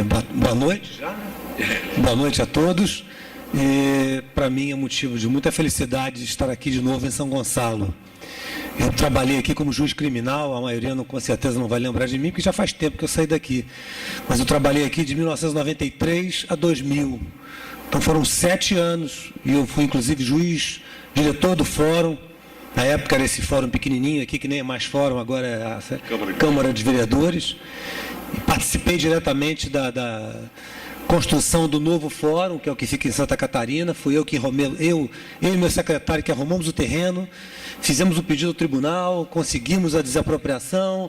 Boa noite já, né? Boa noite a todos. Para mim é motivo de muita felicidade estar aqui de novo em São Gonçalo. Eu trabalhei aqui como juiz criminal, a maioria com certeza não vai lembrar de mim, porque já faz tempo que eu saí daqui. Mas eu trabalhei aqui de 1993 a 2000. Então foram 7 anos, e eu fui inclusive juiz, diretor do fórum. Na época era esse fórum pequenininho aqui, que nem é mais fórum, agora é a Câmara de Vereadores. E participei diretamente da construção do novo fórum, que é o que fica em Santa Catarina. Fui eu e meu secretário que arrumamos o terreno, fizemos o pedido ao tribunal, conseguimos a desapropriação,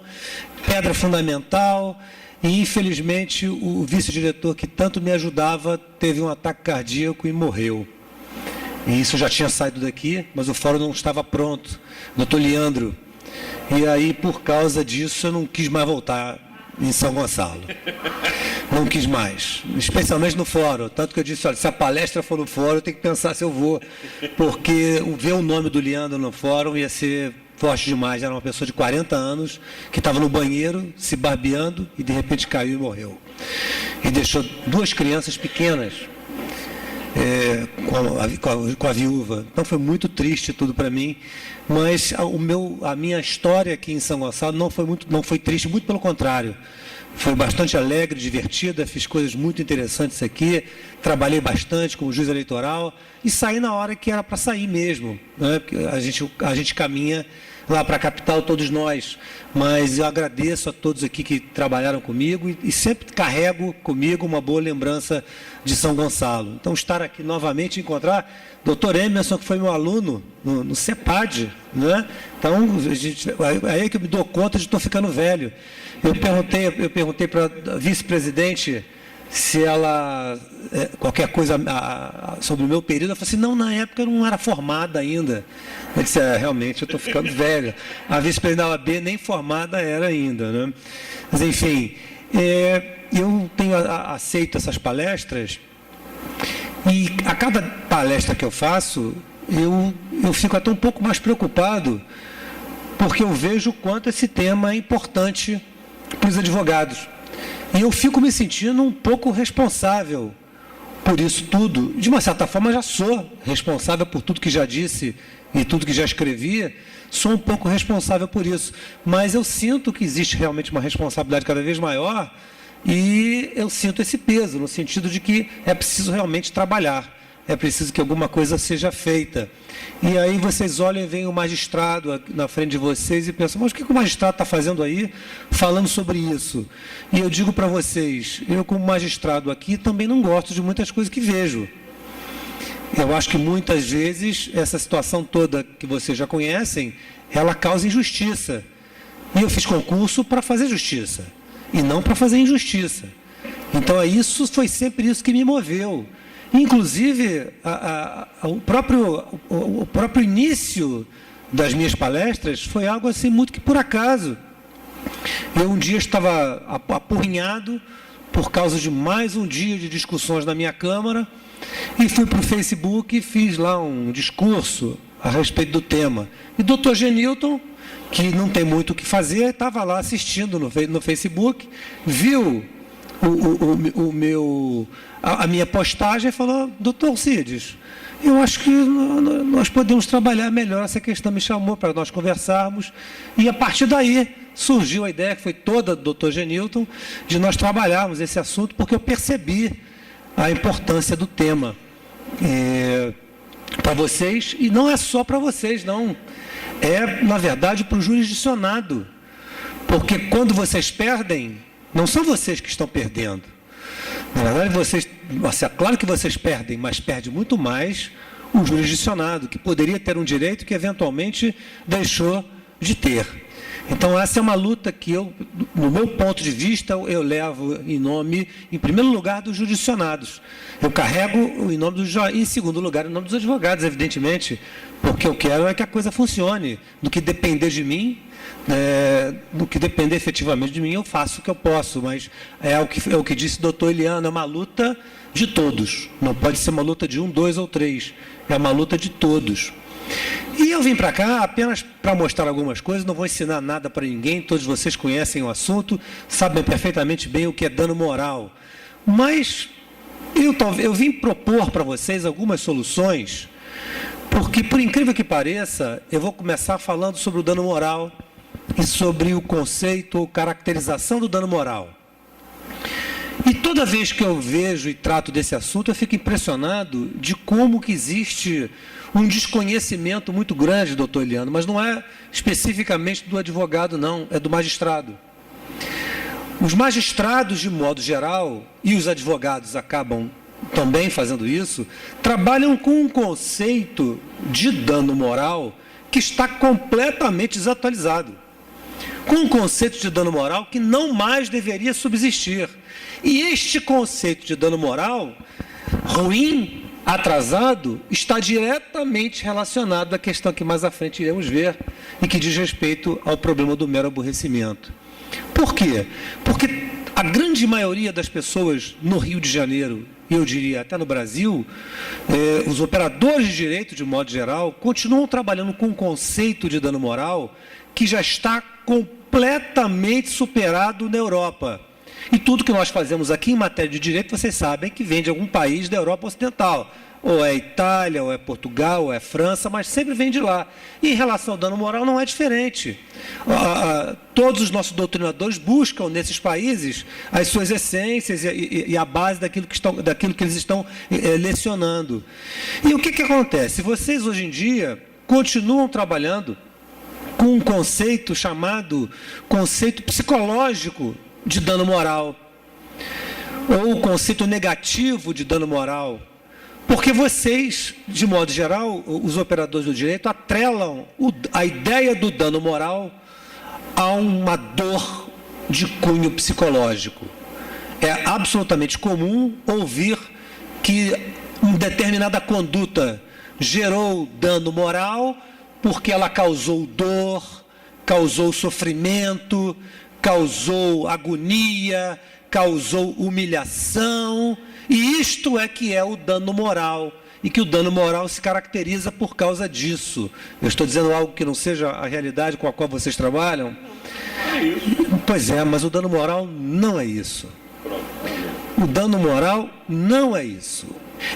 pedra fundamental, e infelizmente o vice-diretor que tanto me ajudava teve um ataque cardíaco e morreu. E isso já tinha saído daqui, mas o fórum não estava pronto, doutor Leandro. E aí, por causa disso, eu não quis mais voltar em São Gonçalo. Não quis mais, especialmente no fórum. Tanto que eu disse, olha, se a palestra for no fórum, eu tenho que pensar se eu vou, porque ver o nome do Leandro no fórum ia ser forte demais. Era uma pessoa de 40 anos, que estava no banheiro, se barbeando, e de repente caiu e morreu. E deixou 2 crianças pequenas, com a viúva. Então foi muito triste tudo para mim, mas a minha história aqui em São Gonçalo não foi triste, muito pelo contrário. Foi bastante alegre, divertida, fiz coisas muito interessantes aqui, trabalhei bastante como juiz eleitoral e saí na hora que era para sair mesmo, né? Porque a gente caminha lá para a capital, todos nós, mas eu agradeço a todos aqui que trabalharam comigo e sempre carrego comigo uma boa lembrança de São Gonçalo. Então, estar aqui novamente e encontrar doutor Emerson, que foi meu aluno no CEPAD, né? Então, aí é que eu me dou conta de estou ficando velho. Eu perguntei para a vice-presidente se ela, qualquer coisa sobre o meu período. Ela falou assim, não, na época eu não era formada ainda. Eu disse, realmente eu estou ficando velho. A vice-presidente da OAB nem formada era ainda, né? Mas, enfim, eu tenho aceito essas palestras e a cada palestra que eu faço, eu fico até um pouco mais preocupado, porque eu vejo o quanto esse tema é importante para os advogados. E eu fico me sentindo um pouco responsável por isso tudo. De uma certa forma, já sou responsável por tudo que já disse e tudo que já escrevi, sou um pouco responsável por isso. Mas eu sinto que existe realmente uma responsabilidade cada vez maior e eu sinto esse peso, no sentido de que é preciso realmente trabalhar. É preciso que alguma coisa seja feita. E aí vocês olham e veem o magistrado na frente de vocês e pensam, mas o que o magistrado está fazendo aí, falando sobre isso? E eu digo para vocês, eu como magistrado aqui também não gosto de muitas coisas que vejo. Eu acho que muitas vezes essa situação toda que vocês já conhecem, ela causa injustiça. E eu fiz concurso para fazer justiça, e não para fazer injustiça. Então foi sempre isso que me moveu. Inclusive, o próprio início das minhas palestras foi algo assim muito que por acaso. Eu um dia estava apurrinhado por causa de mais um dia de discussões na minha Câmara e fui para o Facebook e fiz lá um discurso a respeito do tema. E o doutor Genilton, que não tem muito o que fazer, estava lá assistindo no Facebook, viu a minha postagem e falou, doutor Cides, eu acho que nós podemos trabalhar melhor essa questão. Me chamou para nós conversarmos e a partir daí surgiu a ideia, que foi toda do doutor Genilton, de nós trabalharmos esse assunto, porque eu percebi a importância do tema para vocês, e não é só para vocês, não. É, na verdade, para o jurisdicionado, porque quando vocês perdem, não são vocês que estão perdendo. Na verdade, claro que vocês perdem, mas perde muito mais o jurisdicionado, que poderia ter um direito que, eventualmente, deixou de ter. Então, essa é uma luta que no meu ponto de vista, eu levo em primeiro lugar, dos jurisdicionados. Eu carrego em nome dos em segundo lugar, em nome dos advogados, evidentemente, porque eu quero é que a coisa funcione. Do que depender de mim, do que depender efetivamente de mim, eu faço o que eu posso, mas é o que disse o doutor Eliano, é uma luta de todos. Não pode ser uma luta de 1, 2 ou 3, é uma luta de todos. E eu vim para cá apenas para mostrar algumas coisas, não vou ensinar nada para ninguém, todos vocês conhecem o assunto, sabem perfeitamente bem o que é dano moral. Mas eu vim propor para vocês algumas soluções, porque, por incrível que pareça, eu vou começar falando sobre o dano moral e sobre o conceito ou caracterização do dano moral. E toda vez que eu vejo e trato desse assunto, eu fico impressionado de como que existe um desconhecimento muito grande, doutor Eliano, mas não é especificamente do advogado, não, é do magistrado. Os magistrados, de modo geral, e os advogados acabam também fazendo isso, trabalham com um conceito de dano moral que está completamente desatualizado. Com um conceito de dano moral que não mais deveria subsistir. E este conceito de dano moral ruim, atrasado, está diretamente relacionado à questão que mais à frente iremos ver e que diz respeito ao problema do mero aborrecimento. Por quê? Porque a grande maioria das pessoas no Rio de Janeiro, e eu diria até no Brasil, os operadores de direito, de modo geral, continuam trabalhando com um conceito de dano moral que já está completamente superado na Europa. E tudo que nós fazemos aqui em matéria de direito, vocês sabem que vem de algum país da Europa Ocidental. Ou é Itália, ou é Portugal, ou é França, mas sempre vem de lá. E em relação ao dano moral não é diferente. Todos os nossos doutrinadores buscam nesses países as suas essências e a base daquilo que eles estão lecionando. E o que acontece? Vocês hoje em dia continuam trabalhando com um conceito chamado conceito psicológico de dano moral, ou o conceito negativo de dano moral, porque vocês, de modo geral, os operadores do direito, atrelam a ideia do dano moral a uma dor de cunho psicológico. É absolutamente comum ouvir que uma determinada conduta gerou dano moral porque ela causou dor, causou sofrimento, causou agonia, causou humilhação, e isto é que é o dano moral, e que o dano moral se caracteriza por causa disso. Eu estou dizendo algo que não seja a realidade com a qual vocês trabalham? Pois é, mas o dano moral não é isso. O dano moral não é isso.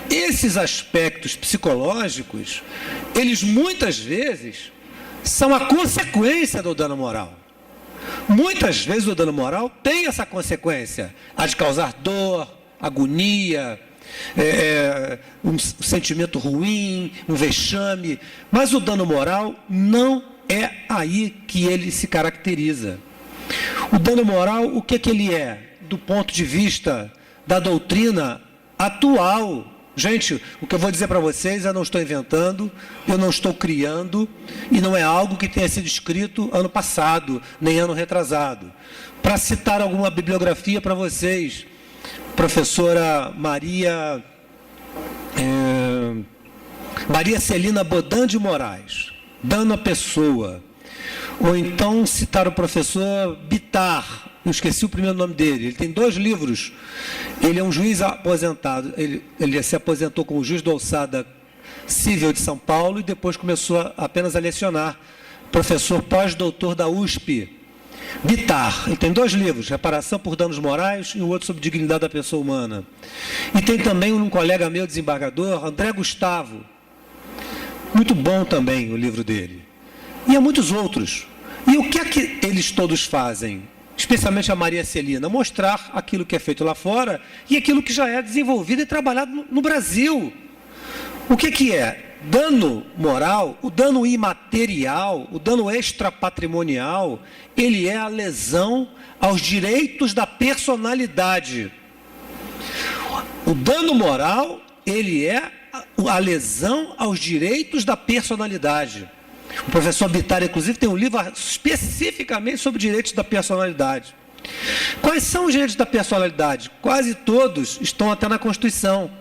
Esses aspectos psicológicos, eles muitas vezes são a consequência do dano moral. Muitas vezes o dano moral tem essa consequência, a de causar dor, agonia, um sentimento ruim, um vexame, mas o dano moral não é aí que ele se caracteriza. O dano moral, o que ele é? Do ponto de vista da doutrina atual. Gente, o que eu vou dizer para vocês, eu não estou inventando, eu não estou criando, e não é algo que tenha sido escrito ano passado, nem ano retrasado. Para citar alguma bibliografia para vocês, professora Maria Celina Bodan de Moraes, Dano à Pessoa. Ou então citar o professor Bittar, eu esqueci o primeiro nome dele, ele tem 2 livros, ele é um juiz aposentado, ele se aposentou como juiz da alçada civil de São Paulo e depois começou apenas a lecionar, professor pós-doutor da USP, Bittar. Ele tem 2 livros, Reparação por Danos Morais e o outro sobre Dignidade da Pessoa Humana. E tem também um colega meu, desembargador, André Gustavo, muito bom também o livro dele. E há muitos outros. E o que é que eles todos fazem? Especialmente a Maria Celina, mostrar aquilo que é feito lá fora e aquilo que já é desenvolvido e trabalhado no Brasil. O que é? Dano moral, o dano imaterial, o dano extrapatrimonial, ele é a lesão aos direitos da personalidade. O dano moral, ele é a lesão aos direitos da personalidade. O professor Bittar, inclusive, tem um livro especificamente sobre direitos da personalidade. Quais são os direitos da personalidade? Quase todos estão até na Constituição.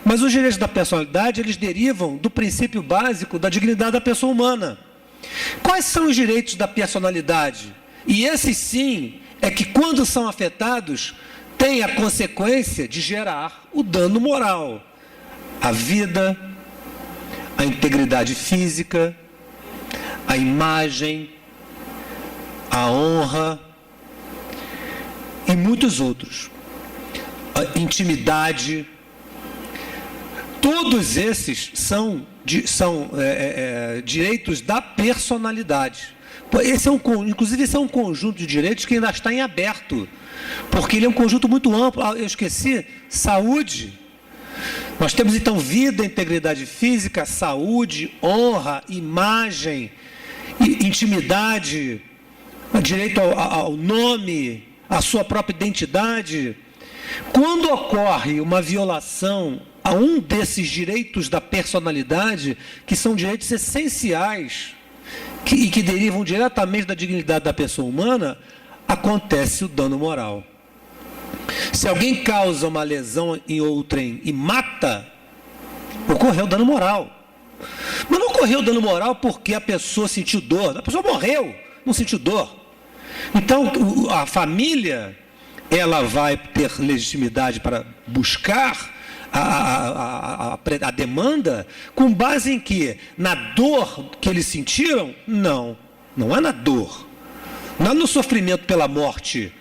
Mas os direitos da personalidade, eles derivam do princípio básico da dignidade da pessoa humana. Quais são os direitos da personalidade? E esses, sim, é que quando são afetados, têm a consequência de gerar o dano moral. A vida, a integridade física, a imagem, a honra e muitos outros. A intimidade. Todos esses são direitos da personalidade. Inclusive, esse é um conjunto de direitos que ainda está em aberto, porque ele é um conjunto muito amplo. Eu esqueci, saúde. Nós temos, então, vida, integridade física, saúde, honra, imagem, intimidade, direito ao nome, à sua própria identidade. Quando ocorre uma violação a um desses direitos da personalidade, que são direitos essenciais e que derivam diretamente da dignidade da pessoa humana, acontece o dano moral. Se alguém causa uma lesão em outrem e mata, ocorreu dano moral. Mas não ocorreu dano moral porque a pessoa sentiu dor. A pessoa morreu, não sentiu dor. Então, a família, ela vai ter legitimidade para buscar a demanda com base em quê? Na dor que eles sentiram? Não, não é na dor. Não é no sofrimento pela morte.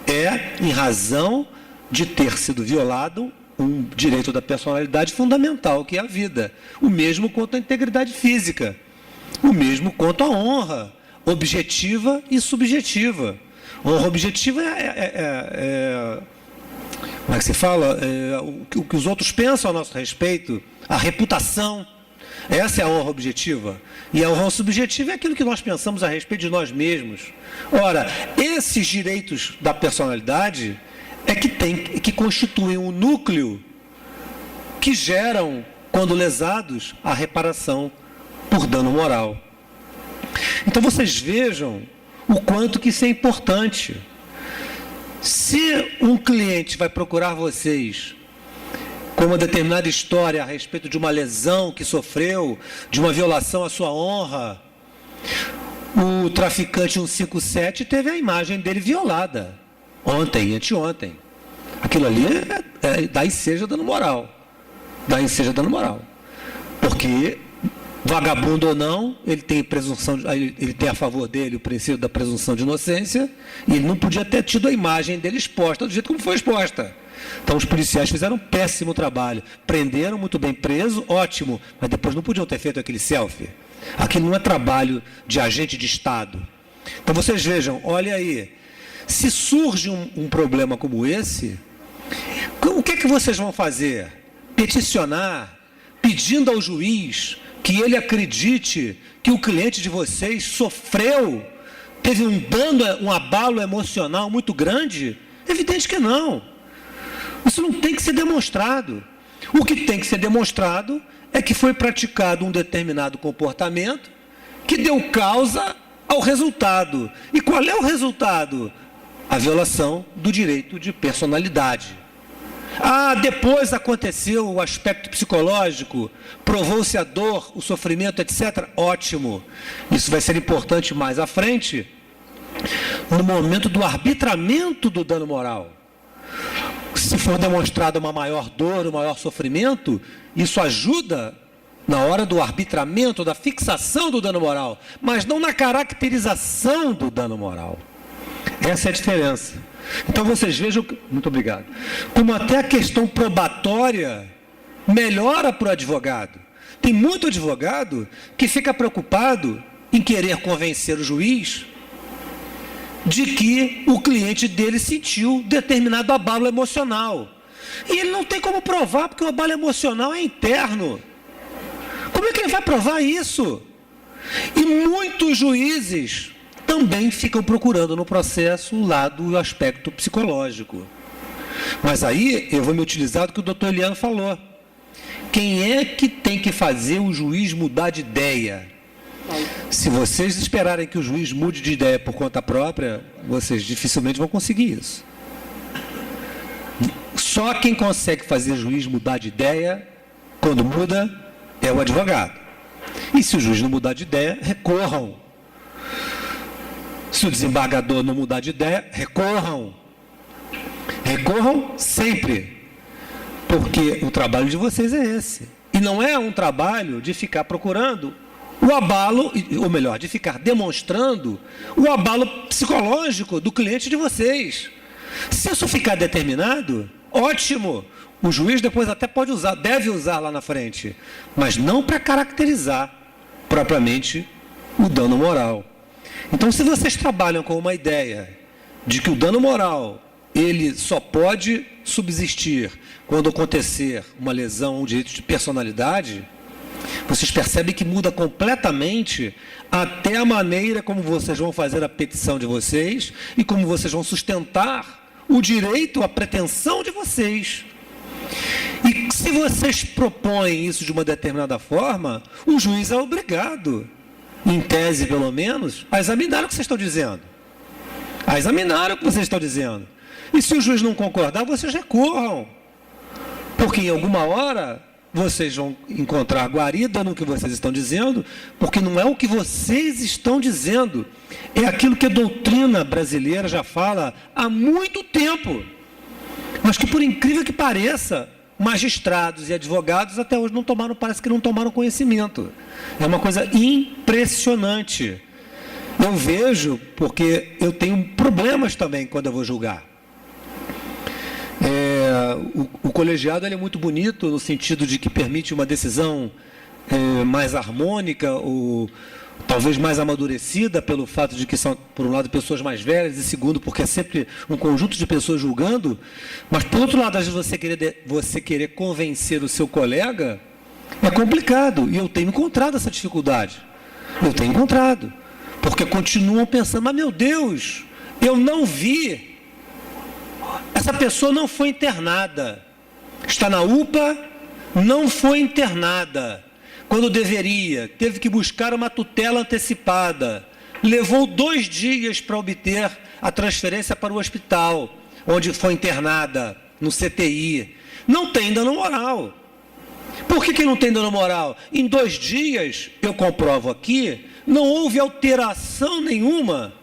É em razão de ter sido violado um direito da personalidade fundamental, que é a vida. O mesmo quanto à integridade física. O mesmo quanto à honra, objetiva e subjetiva. Honra objetiva como é que se fala? O que os outros pensam a nosso respeito, a reputação. Essa é a honra objetiva. E a honra subjetiva é aquilo que nós pensamos a respeito de nós mesmos. Ora, esses direitos da personalidade que constituem um núcleo que geram, quando lesados, a reparação por dano moral. Então vocês vejam o quanto que isso é importante. Se um cliente vai procurar vocês com uma determinada história a respeito de uma lesão que sofreu, de uma violação à sua honra, o traficante 157 teve a imagem dele violada ontem, anteontem. Aquilo ali dá enseja dano moral. Dá enseja dano moral. Porque, vagabundo ou não, ele tem a favor dele o princípio da presunção de inocência, e ele não podia ter tido a imagem dele exposta do jeito como foi exposta. Então os policiais fizeram um péssimo trabalho. Prenderam muito bem preso, ótimo, mas depois não podiam ter feito aquele selfie. Aquilo não é trabalho de agente de Estado. Então vocês vejam, olha aí, se surge um problema como esse, o que é que vocês vão fazer? Peticionar, pedindo ao juiz que ele acredite que o cliente de vocês sofreu, teve um dano, um abalo emocional muito grande? Evidente que não. Isso não tem que ser demonstrado. O que tem que ser demonstrado é que foi praticado um determinado comportamento que deu causa ao resultado. E qual é o resultado? A violação do direito de personalidade. Depois aconteceu o aspecto psicológico, provou-se a dor, o sofrimento, etc. Ótimo. Isso vai ser importante mais à frente, no momento do arbitramento do dano moral. Se for demonstrada uma maior dor, um maior sofrimento, isso ajuda na hora do arbitramento, da fixação do dano moral, mas não na caracterização do dano moral. Essa é a diferença. Então vocês vejam, muito obrigado, como até a questão probatória melhora para o advogado. Tem muito advogado que fica preocupado em querer convencer o juiz de que o cliente dele sentiu determinado abalo emocional. E ele não tem como provar, porque o abalo emocional é interno. Como é que ele vai provar isso? E muitos juízes também ficam procurando no processo o lado, o aspecto psicológico. Mas aí eu vou me utilizar do que o doutor Eliano falou. Quem é que tem que fazer o juiz mudar de ideia? Se vocês esperarem que o juiz mude de ideia por conta própria, vocês dificilmente vão conseguir isso. Só quem consegue fazer o juiz mudar de ideia, quando muda, é o advogado. E se o juiz não mudar de ideia, recorram. Se o desembargador não mudar de ideia, recorram. Recorram sempre. Porque o trabalho de vocês é esse. E não é um trabalho de ficar procurando o abalo, ou melhor, de ficar demonstrando o abalo psicológico do cliente de vocês. Se isso ficar determinado, ótimo. O juiz depois até pode usar, deve usar lá na frente, mas não para caracterizar propriamente o dano moral. Então, se vocês trabalham com uma ideia de que o dano moral, ele só pode subsistir quando acontecer uma lesão ou um direito de personalidade, vocês percebem que muda completamente até a maneira como vocês vão fazer a petição de vocês e como vocês vão sustentar o direito, a pretensão de vocês. E se vocês propõem isso de uma determinada forma, o juiz é obrigado, em tese pelo menos, a examinar o que vocês estão dizendo. A examinar o que vocês estão dizendo. E se o juiz não concordar, vocês recorram. Porque em alguma hora vocês vão encontrar guarida no que vocês estão dizendo, porque não é o que vocês estão dizendo, é aquilo que a doutrina brasileira já fala há muito tempo. Mas que, por incrível que pareça, magistrados e advogados até hoje não tomaram, parece que não tomaram conhecimento. É uma coisa impressionante. Eu vejo, porque eu tenho problemas também quando eu vou julgar. O colegiado ele é muito bonito no sentido de que permite uma decisão mais harmônica, ou talvez mais amadurecida pelo fato de que são, por um lado, pessoas mais velhas, e segundo, porque é sempre um conjunto de pessoas julgando, mas, por outro lado, às vezes você querer convencer o seu colega é complicado, e eu tenho encontrado essa dificuldade. Eu tenho encontrado, porque continuam pensando, mas, meu Deus, eu não vi, essa pessoa não foi internada, está na UPA, não foi internada, quando deveria, teve que buscar uma tutela antecipada, levou 2 dias para obter a transferência para o hospital, onde foi internada, no CTI. Não tem dano moral. Por que não tem dano moral? Em 2 dias, eu comprovo aqui, não houve alteração nenhuma,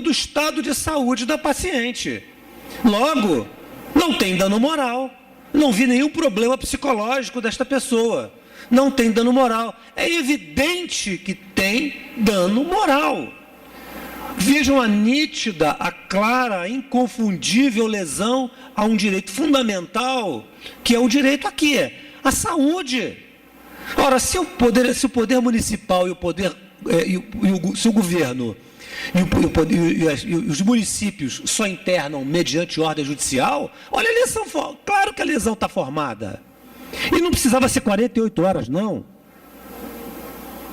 do estado de saúde da paciente. Logo, não tem dano moral. Não vi nenhum problema psicológico desta pessoa. Não tem dano moral. É evidente que tem dano moral. Vejam a nítida, a clara, a inconfundível lesão a um direito fundamental, que é o direito a quê? À saúde. Ora, se o poder municipal e o poder, se o governo e os municípios só internam mediante ordem judicial, olha a lesão, claro que a lesão está formada. E não precisava ser 48 horas, não.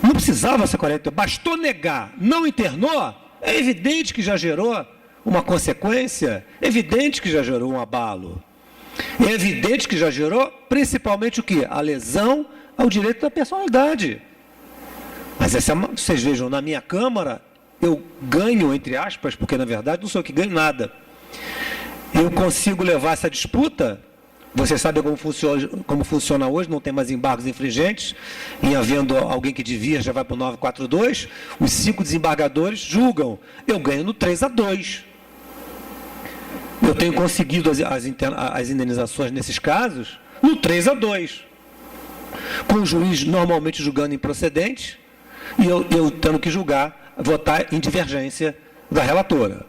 Não precisava ser 48 horas, bastou negar, não internou, é evidente que já gerou uma consequência, é evidente que já gerou um abalo. É evidente que já gerou, principalmente o quê? A lesão ao direito da personalidade. Mas vocês vejam, na minha Câmara, eu ganho, entre aspas, porque na verdade não sou eu que ganho nada. Eu consigo levar essa disputa, vocês sabem como funciona hoje, não tem mais embargos infringentes, em havendo alguém que devia, já vai para o 942, os 5 desembargadores julgam, eu ganho no 3-2. Eu tenho conseguido as indenizações nesses casos no 3-2, com o juiz normalmente julgando improcedente, e eu tendo que votar em divergência da relatora.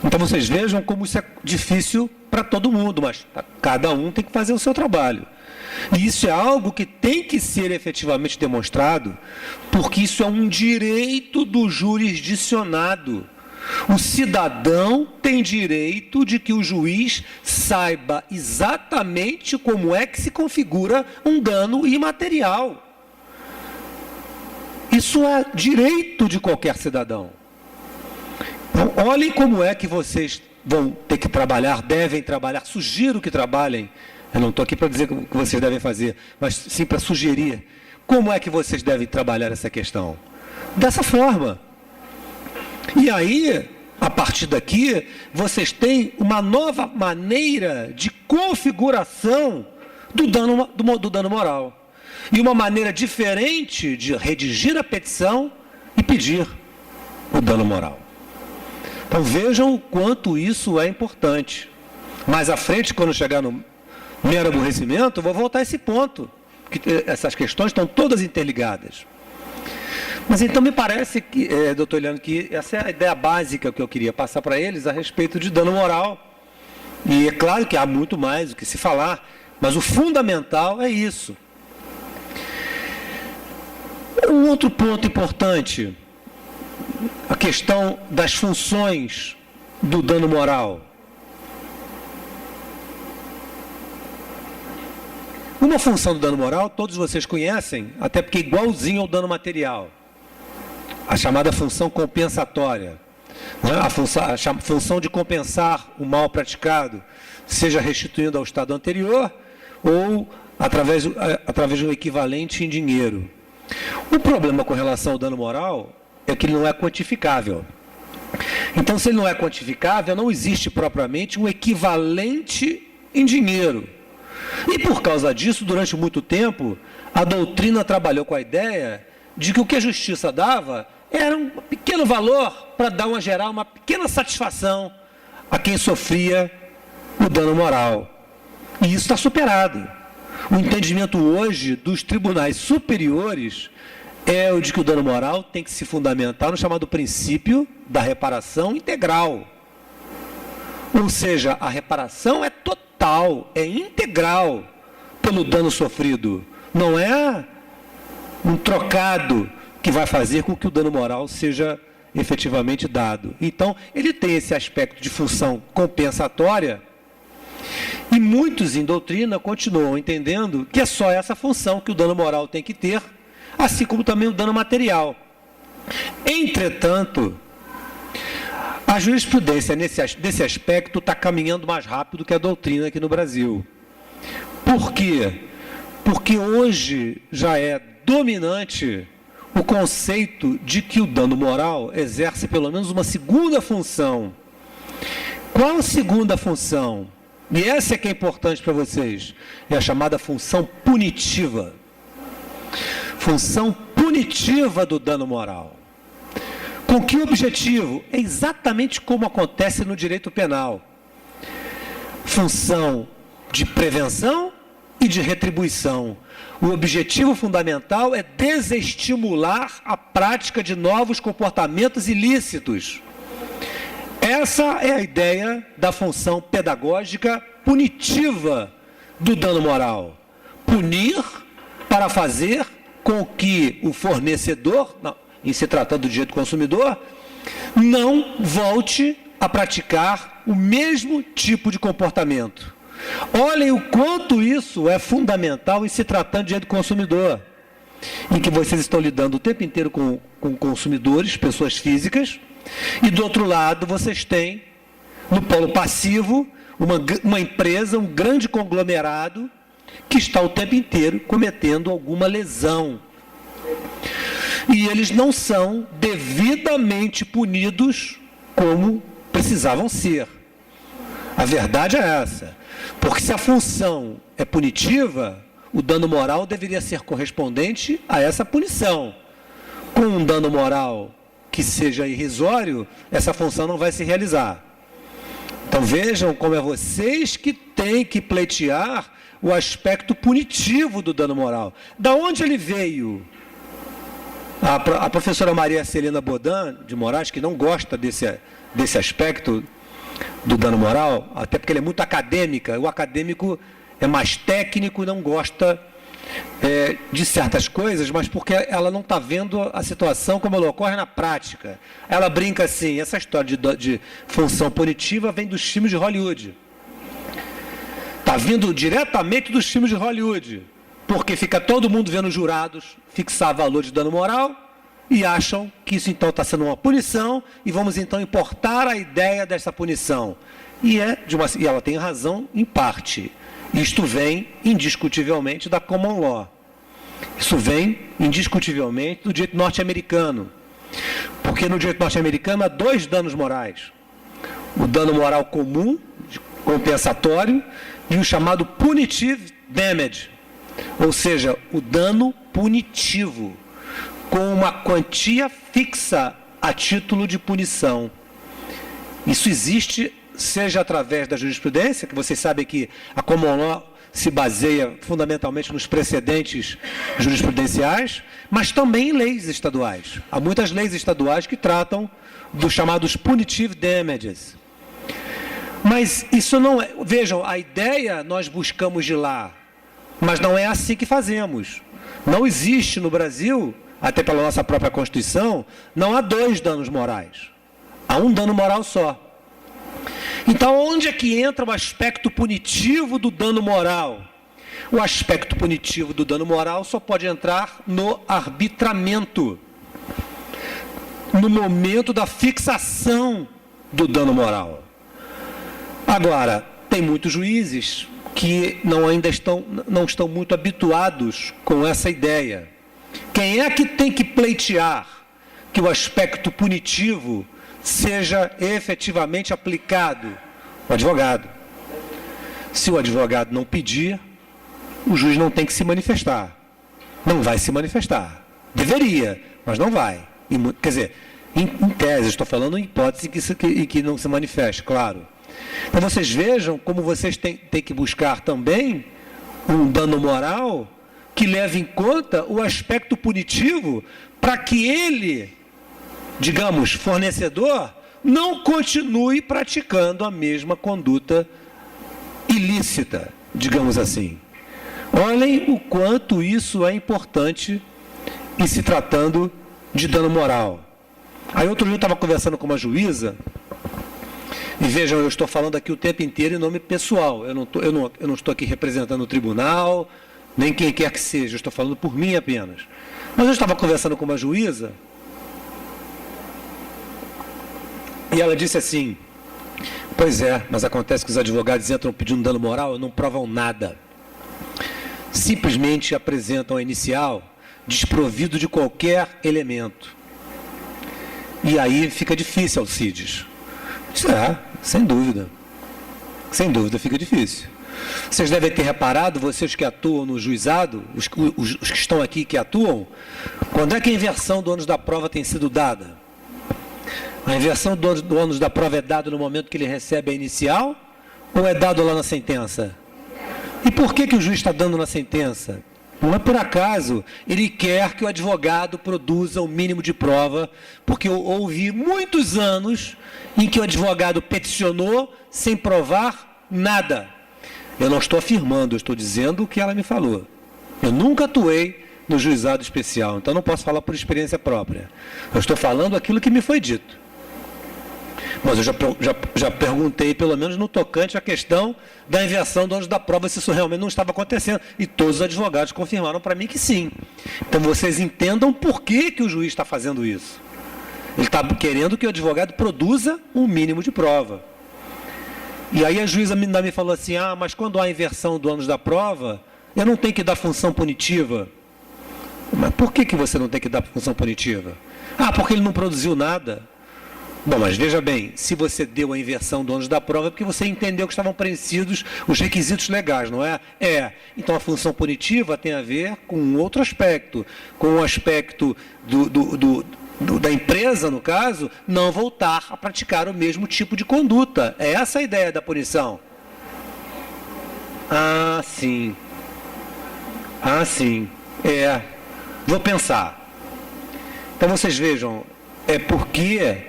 Então vocês vejam como isso é difícil para todo mundo, mas cada um tem que fazer o seu trabalho. E isso é algo que tem que ser efetivamente demonstrado, porque isso é um direito do jurisdicionado. O cidadão tem direito de que o juiz saiba exatamente como é que se configura um dano imaterial. Isso é direito de qualquer cidadão. Então, olhem como é que vocês vão ter que trabalhar, devem trabalhar, sugiro que trabalhem. Eu não estou aqui para dizer o que vocês devem fazer, mas sim para sugerir como é que vocês devem trabalhar essa questão. Dessa forma. E aí, a partir daqui, vocês têm uma nova maneira de configuração do dano moral. E uma maneira diferente de redigir a petição e pedir o dano moral. Então vejam o quanto isso é importante. Mais à frente, quando chegar no mero aborrecimento, eu vou voltar a esse ponto. essas questões estão todas interligadas. Mas então me parece que, doutor Eliano, que essa é a ideia básica que eu queria passar para eles a respeito de dano moral. E é claro que há muito mais o que se falar, mas o fundamental é isso. Um outro ponto importante, a questão das funções do dano moral. Uma função do dano moral, todos vocês conhecem, até porque é igualzinho ao dano material. A chamada função compensatória. A função de compensar o mal praticado, seja restituindo ao estado anterior ou através de um equivalente em dinheiro. O problema com relação ao dano moral é que ele não é quantificável. Então, se ele não é quantificável, não existe propriamente um equivalente em dinheiro. E por causa disso, durante muito tempo, a doutrina trabalhou com a ideia de que o que a justiça dava era um pequeno valor para dar uma pequena satisfação a quem sofria o dano moral. E isso está superado. O entendimento hoje dos tribunais superiores é o de que o dano moral tem que se fundamentar no chamado princípio da reparação integral. Ou seja, a reparação é total, é integral pelo dano sofrido. Não é um trocado que vai fazer com que o dano moral seja efetivamente dado. Então, ele tem esse aspecto de função compensatória e muitos em doutrina continuam entendendo que é só essa função que o dano moral tem que ter, assim como também o dano material. Entretanto, a jurisprudência nesse aspecto está caminhando mais rápido que a doutrina aqui no Brasil. Por quê? Porque hoje já é dominante o conceito de que o dano moral exerce pelo menos uma segunda função. Qual a segunda função? E essa é que é importante para vocês. É a chamada função punitiva. Função punitiva do dano moral. Com que objetivo? É exatamente como acontece no direito penal. Função de prevenção e de retribuição. O objetivo fundamental é desestimular a prática de novos comportamentos ilícitos. Essa é a ideia da função pedagógica punitiva do dano moral. Punir para fazer com que o fornecedor, em se tratando do direito do consumidor, não volte a praticar o mesmo tipo de comportamento. Olhem o quanto isso é fundamental em se tratando de direito do consumidor, em que vocês estão lidando o tempo inteiro com consumidores, pessoas físicas, e do outro lado vocês têm, no polo passivo, uma empresa, um grande conglomerado, que está o tempo inteiro cometendo alguma lesão. E eles não são devidamente punidos como precisavam ser. A verdade é essa. Porque se a função é punitiva, o dano moral deveria ser correspondente a essa punição. Com um dano moral que seja irrisório, essa função não vai se realizar. Então vejam como é vocês que têm que pleitear o aspecto punitivo do dano moral. Da onde ele veio? A professora Maria Celina Bodan de Moraes, que não gosta desse aspecto do dano moral, até porque ele é muito acadêmica, o acadêmico é mais técnico e não gosta de certas coisas, mas porque ela não está vendo a situação como ela ocorre na prática. Ela brinca assim, essa história de função punitiva vem dos filmes de Hollywood. Está vindo diretamente dos filmes de Hollywood, porque fica todo mundo vendo os jurados fixar valor de dano moral e acham que isso então está sendo uma punição e vamos então importar a ideia dessa punição. E ela tem razão em parte. Isto vem indiscutivelmente da common law. Isso vem indiscutivelmente do direito norte-americano. Porque no direito norte-americano há dois danos morais. O dano moral comum, compensatório, e o chamado punitive damage. Ou seja, o dano punitivo, com uma quantia fixa a título de punição. Isso existe, seja através da jurisprudência, que vocês sabem que a common law se baseia fundamentalmente nos precedentes jurisprudenciais, mas também em leis estaduais. Há muitas leis estaduais que tratam dos chamados punitive damages. Mas isso não é... Vejam, a ideia nós buscamos de lá, mas não é assim que fazemos. Não existe no Brasil, até pela nossa própria Constituição, não há 2 danos morais. Há um dano moral só. Então, onde é que entra o aspecto punitivo do dano moral? O aspecto punitivo do dano moral só pode entrar no arbitramento, no momento da fixação do dano moral. Agora, tem muitos juízes que não estão muito habituados com essa ideia. Quem é que tem que pleitear que o aspecto punitivo seja efetivamente aplicado? O advogado. Se o advogado não pedir, o juiz não tem que se manifestar. Não vai se manifestar. Deveria, mas não vai. Quer dizer, em tese, estou falando em hipótese que não se manifeste, claro. Então vocês vejam como vocês têm que buscar também um dano moral que leve em conta o aspecto punitivo para que ele, digamos, fornecedor, não continue praticando a mesma conduta ilícita, digamos assim. Olhem o quanto isso é importante em se tratando de dano moral. Aí outro dia eu estava conversando com uma juíza, e vejam, eu estou falando aqui o tempo inteiro em nome pessoal, eu não estou aqui representando o tribunal, nem quem quer que seja, eu estou falando por mim apenas. Mas eu estava conversando com uma juíza, e ela disse assim: pois é, mas acontece que os advogados entram pedindo dano moral e não provam nada. Simplesmente apresentam a inicial desprovido de qualquer elemento. E aí fica difícil, Alcides. Sem dúvida. Sem dúvida fica difícil. Vocês devem ter reparado, vocês que atuam no juizado, os que estão aqui que atuam, quando é que a inversão do ônus da prova tem sido dada? A inversão do ônus da prova é dada no momento que ele recebe a inicial ou é dado lá na sentença? E por que o juiz está dando na sentença? Não é por acaso, ele quer que o advogado produza o mínimo de prova, porque eu ouvi muitos anos em que o advogado peticionou sem provar nada. Eu não estou afirmando, eu estou dizendo o que ela me falou. Eu nunca atuei no juizado especial, então não posso falar por experiência própria. Eu estou falando aquilo que me foi dito. Mas eu já perguntei, pelo menos no tocante à questão da inversão do ônus da prova, se isso realmente não estava acontecendo. E todos os advogados confirmaram para mim que sim. Então vocês entendam por que o juiz está fazendo isso. Ele está querendo que o advogado produza um mínimo de prova. E aí a juíza ainda me falou assim: mas quando há inversão do ônus da prova, eu não tenho que dar função punitiva. Mas por que você não tem que dar função punitiva? Porque ele não produziu nada. Bom, mas veja bem, se você deu a inversão do ônus da prova é porque você entendeu que estavam preenchidos os requisitos legais, não é? Então a função punitiva tem a ver com um outro aspecto, com o aspecto da empresa, no caso, não voltar a praticar o mesmo tipo de conduta. É essa a ideia da punição. Sim. Sim. Vou pensar. Então vocês vejam, porque...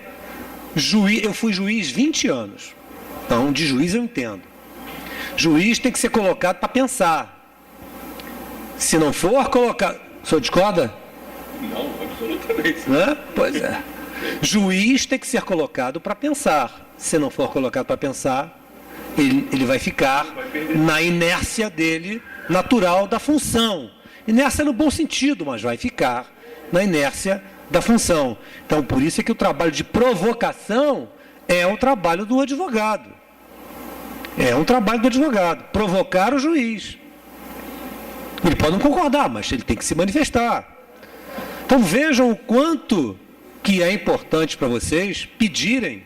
eu fui juiz 20 anos. Então, de juiz eu entendo. Juiz tem que ser colocado para pensar. Se não for colocado... O senhor discorda? Não, absolutamente. Pois é. Juiz tem que ser colocado para pensar. Se não for colocado para pensar, ele vai ficar na inércia dele, natural da função. Inércia no bom sentido, mas vai ficar na inércia da função. Então, por isso é que o trabalho de provocação é o trabalho do advogado. É um trabalho do advogado. Provocar o juiz. Ele pode não concordar, mas ele tem que se manifestar. Então, vejam o quanto que é importante para vocês pedirem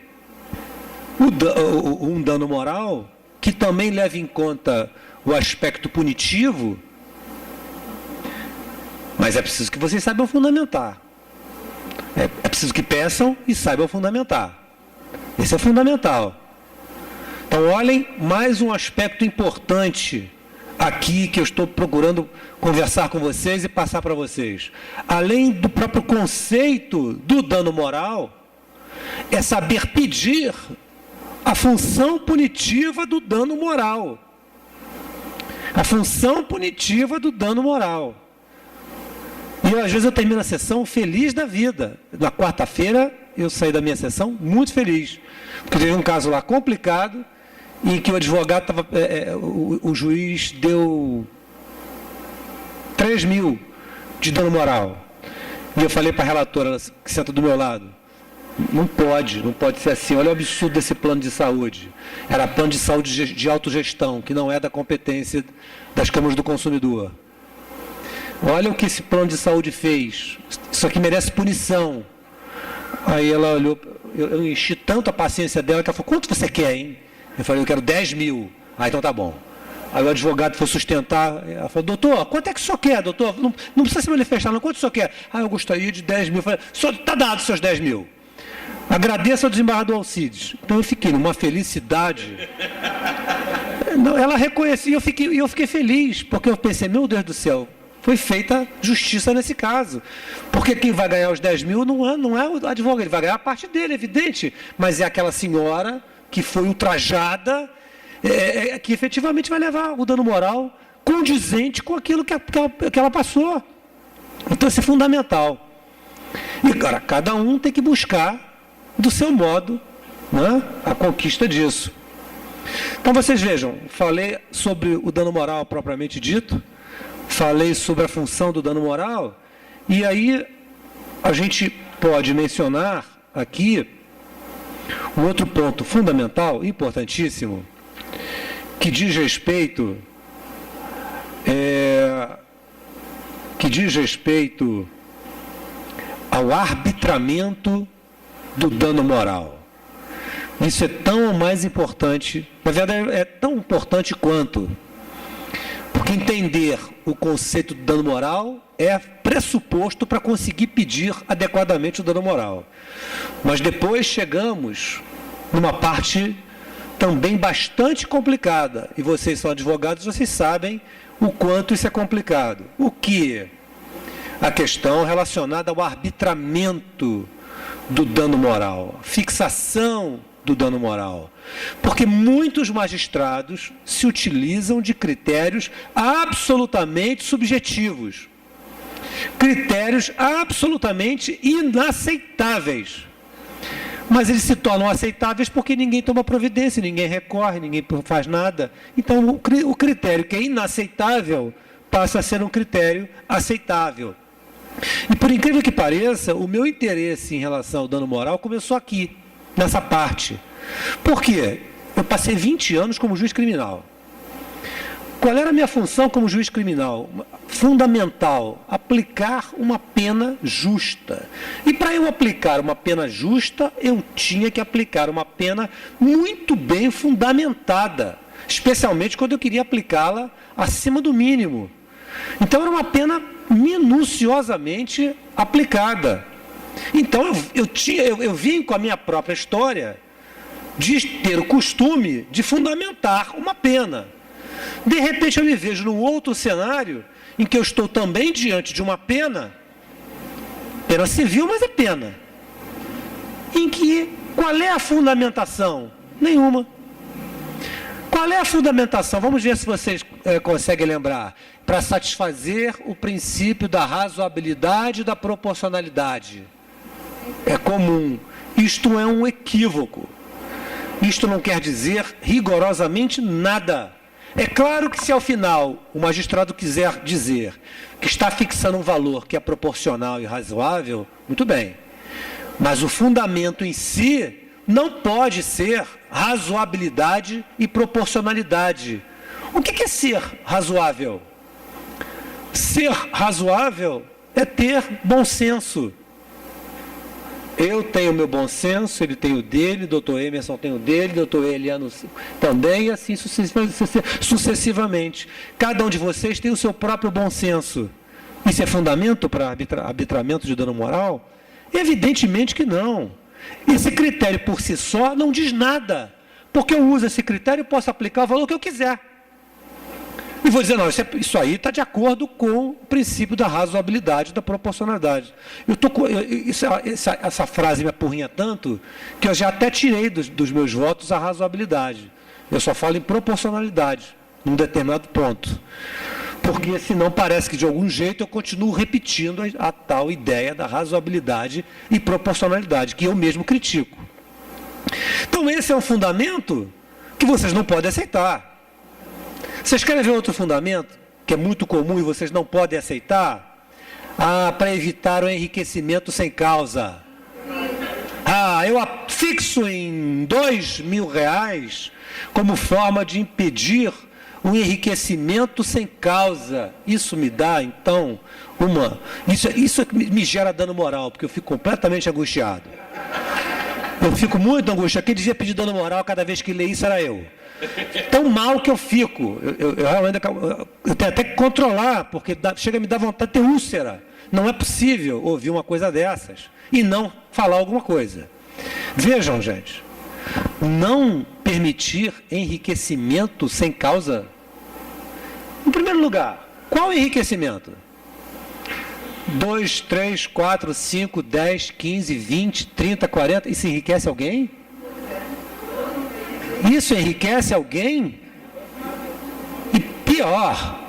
um dano moral que também leve em conta o aspecto punitivo, mas é preciso que vocês saibam fundamentar. É preciso que peçam e saibam fundamentar. Esse é fundamental. Então, olhem mais um aspecto importante aqui que eu estou procurando conversar com vocês e passar para vocês. Além do próprio conceito do dano moral, é saber pedir a função punitiva do dano moral. A função punitiva do dano moral. E às vezes eu termino a sessão feliz da vida. Na quarta-feira eu saí da minha sessão muito feliz. Porque teve um caso lá complicado, em que o advogado estava, o juiz deu 3 mil de dano moral. E eu falei para a relatora que senta do meu lado, não pode ser assim, olha o absurdo desse plano de saúde. Era plano de saúde de autogestão, que não é da competência das câmaras do consumidor. Olha o que esse plano de saúde fez, isso aqui merece punição. Aí ela olhou, eu enchi tanto a paciência dela, que ela falou, quanto você quer, hein? Eu falei, eu quero 10 mil. Ah, então tá bom. Aí o advogado foi sustentar, ela falou, doutor, quanto é que o senhor quer, doutor? Não precisa se manifestar, não, quanto o senhor quer? Ah, eu gostaria de 10 mil. Eu falei, está dado os seus 10 mil. Agradeço ao desembargador Alcides. Então eu fiquei numa felicidade. Ela reconhecia e eu fiquei feliz, porque eu pensei, meu Deus do céu, foi feita justiça nesse caso. Porque quem vai ganhar os 10 mil não é o advogado, ele vai ganhar a parte dele, evidente. Mas é aquela senhora que foi ultrajada, que efetivamente vai levar o dano moral condizente com aquilo que ela passou. Então isso é fundamental. E agora, cada um tem que buscar do seu modo, né, a conquista disso. Então vocês vejam, falei sobre o dano moral propriamente dito, falei sobre a função do dano moral, e aí a gente pode mencionar aqui um outro ponto fundamental, importantíssimo, que diz respeito ao arbitramento do dano moral. Isso é tão ou mais importante, na verdade é tão importante quanto, porque entender o conceito do dano moral é pressuposto para conseguir pedir adequadamente o dano moral. Mas depois chegamos numa parte também bastante complicada, e vocês são advogados, vocês sabem o quanto isso é complicado. O que? A questão relacionada ao arbitramento do dano moral, fixação do dano moral. Porque muitos magistrados se utilizam de critérios absolutamente subjetivos. Critérios absolutamente inaceitáveis. Mas eles se tornam aceitáveis porque ninguém toma providência, ninguém recorre, ninguém faz nada. Então o critério que é inaceitável passa a ser um critério aceitável. E por incrível que pareça, o meu interesse em relação ao dano moral começou aqui, nessa parte. Por quê? Eu passei 20 anos como juiz criminal. Qual era a minha função como juiz criminal? Fundamental, aplicar uma pena justa. E para eu aplicar uma pena justa, eu tinha que aplicar uma pena muito bem fundamentada, especialmente quando eu queria aplicá-la acima do mínimo. Então era uma pena minuciosamente aplicada. Então eu vim com a minha própria história de ter o costume de fundamentar uma pena. De repente eu me vejo num outro cenário em que eu estou também diante de uma pena civil, mas é pena. Em que, qual é a fundamentação? Nenhuma. Qual é a fundamentação? Vamos ver se vocês conseguem lembrar. Para satisfazer o princípio da razoabilidade e da proporcionalidade. É comum. Isto é um equívoco. Isto não quer dizer rigorosamente nada. É claro que se ao final o magistrado quiser dizer que está fixando um valor que é proporcional e razoável, muito bem. Mas o fundamento em si não pode ser razoabilidade e proporcionalidade. O que é ser razoável? Ser razoável é ter bom senso. Eu tenho o meu bom senso, ele tem o dele, doutor Emerson tem o dele, doutor Eliano também, e assim sucessivamente. Cada um de vocês tem o seu próprio bom senso. Isso é fundamento para arbitramento de dano moral? Evidentemente que não. Esse critério por si só não diz nada, porque eu uso esse critério e posso aplicar o valor que eu quiser. E vou dizer, não, isso aí está de acordo com o princípio da razoabilidade, da proporcionalidade. Essa frase me apurrinha tanto que eu já até tirei dos meus votos a razoabilidade. Eu só falo em proporcionalidade, num determinado ponto. Porque senão parece que de algum jeito eu continuo repetindo a tal ideia da razoabilidade e proporcionalidade, que eu mesmo critico. Então esse é um fundamento que vocês não podem aceitar. Vocês querem ver outro fundamento, que é muito comum e vocês não podem aceitar? Para evitar o enriquecimento sem causa. Eu fixo em R$2.000 como forma de impedir o enriquecimento sem causa. Isso me dá, então, Isso me gera dano moral, porque eu fico completamente angustiado. Eu fico muito angustiado. Quem devia pedir dano moral cada vez que lê isso era eu. Tão mal que eu fico. Eu tenho até que controlar, porque chega a me dar vontade de ter úlcera. Não é possível ouvir uma coisa dessas e não falar alguma coisa. Vejam, gente. Não permitir enriquecimento sem causa. Em primeiro lugar, qual enriquecimento? 2, 3, 4, 5, 10, 15, 20, 30, 40. Isso enriquece alguém? Isso enriquece alguém? E pior,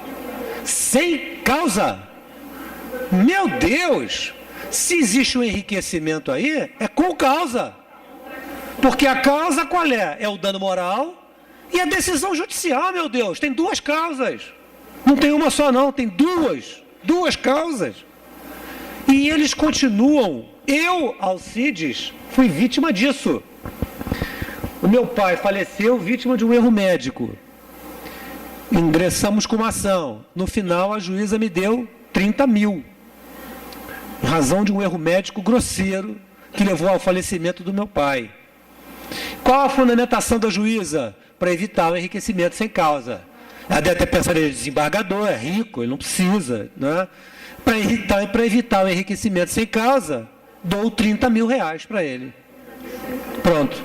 sem causa. Meu Deus! Se existe um enriquecimento aí, é com causa. Porque a causa qual é? É o dano moral e a decisão judicial, meu Deus. Tem duas causas. Não tem uma só não, tem duas causas. E eles continuam. Eu, Alcides, fui vítima disso. O meu pai faleceu vítima de um erro médico. Ingressamos com uma ação. No final, a juíza me deu 30 mil. Em razão de um erro médico grosseiro que levou ao falecimento do meu pai. Qual a fundamentação da juíza? Para evitar o enriquecimento sem causa. Ela deve ter pensado, ele é desembargador, é rico, ele não precisa. Né? Para evitar o enriquecimento sem causa, dou 30 mil reais para ele. Pronto.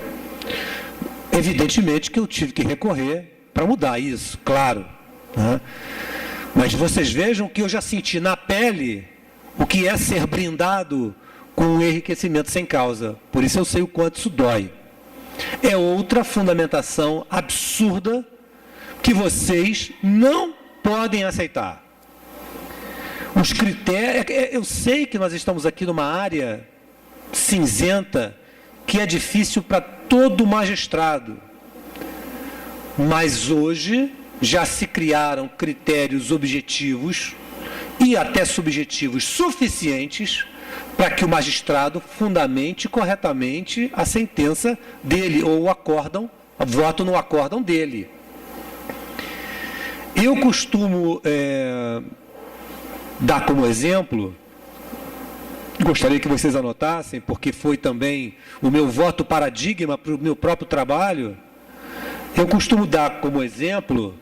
Evidentemente que eu tive que recorrer para mudar isso, claro. Né? Mas vocês vejam que eu já senti na pele o que é ser brindado com um enriquecimento sem causa. Por isso eu sei o quanto isso dói. É outra fundamentação absurda que vocês não podem aceitar. Os critérios... Eu sei que nós estamos aqui numa área cinzenta que é difícil para todo magistrado. Mas hoje já se criaram critérios objetivos e até subjetivos suficientes para que o magistrado fundamente corretamente a sentença dele, ou o acórdão, voto no acórdão dele. Eu costumo dar como exemplo, gostaria que vocês anotassem, porque foi também o meu voto paradigma para o meu próprio trabalho. Eu costumo dar como exemplo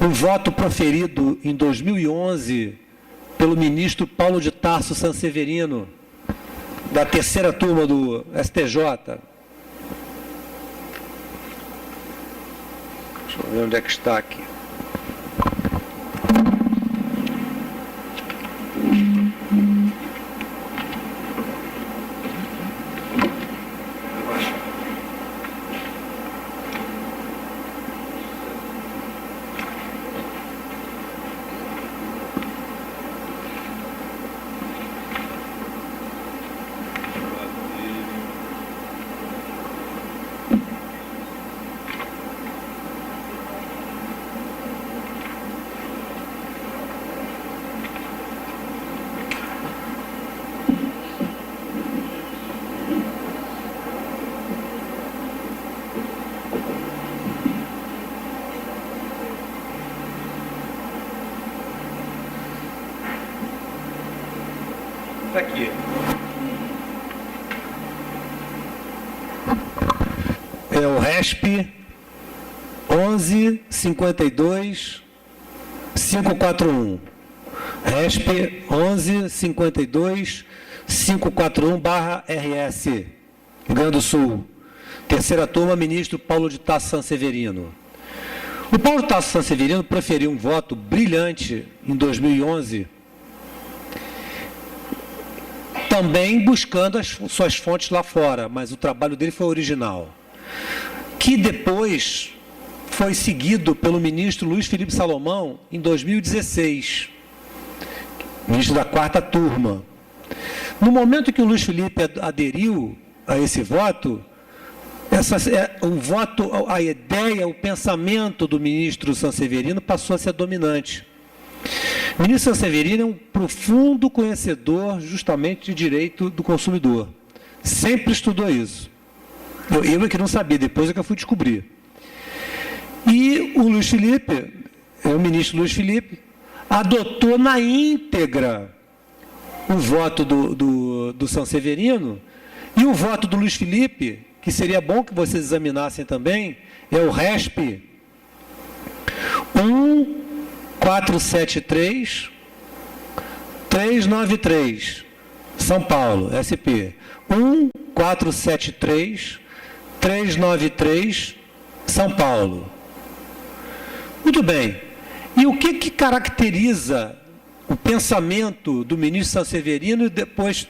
um voto proferido em 2011 pelo ministro Paulo de Tarso Sanseverino, da terceira turma do STJ. Deixa eu ver onde é que está aqui. Aqui. É o RESP 11.52.541. RESP 11.52.541/RS, Rio Grande do Sul. Terceira turma, ministro Paulo de Tarso Sanseverino. O Paulo Tasso Sanseverino proferiu um voto brilhante em 2011, também buscando as suas fontes lá fora, mas o trabalho dele foi original, que depois foi seguido pelo ministro Luiz Felipe Salomão em 2016, ministro da 4ª turma. No momento que o Luiz Felipe aderiu a esse voto, a ideia, o pensamento do ministro Sanseverino passou a ser dominante. O ministro Sanseverino é um profundo conhecedor justamente de direito do consumidor. Sempre estudou isso. Eu é que não sabia, depois é que eu fui descobrir. E o Luiz Felipe, o ministro Luiz Felipe, adotou na íntegra o voto do Sanseverino, e o voto do Luiz Felipe, que seria bom que vocês examinassem também, é o RESP 1473393, São Paulo, SP. 1473393, São Paulo. Muito bem. E o que caracteriza o pensamento do ministro Sanseverino e depois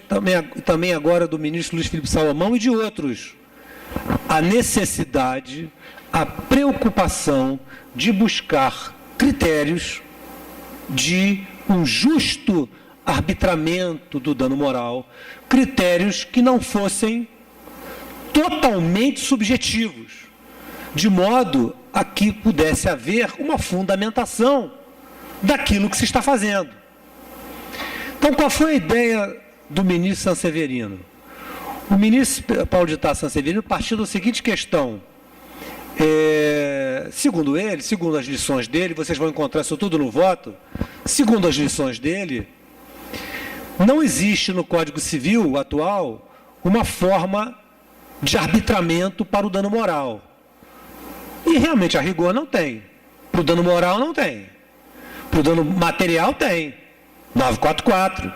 também agora do ministro Luiz Felipe Salomão e de outros? A necessidade, a preocupação de buscar critérios de um justo arbitramento do dano moral, critérios que não fossem totalmente subjetivos, de modo a que pudesse haver uma fundamentação daquilo que se está fazendo. Então, qual foi a ideia do ministro Sanseverino? O ministro Paulo de Tasso Sanseverino partiu da seguinte questão. Segundo ele, segundo as lições dele, vocês vão encontrar isso tudo no voto, segundo as lições dele, não existe no Código Civil atual uma forma de arbitramento para o dano moral. E realmente, a rigor, não tem. Para o dano moral, não tem. Para o dano material, tem. 944.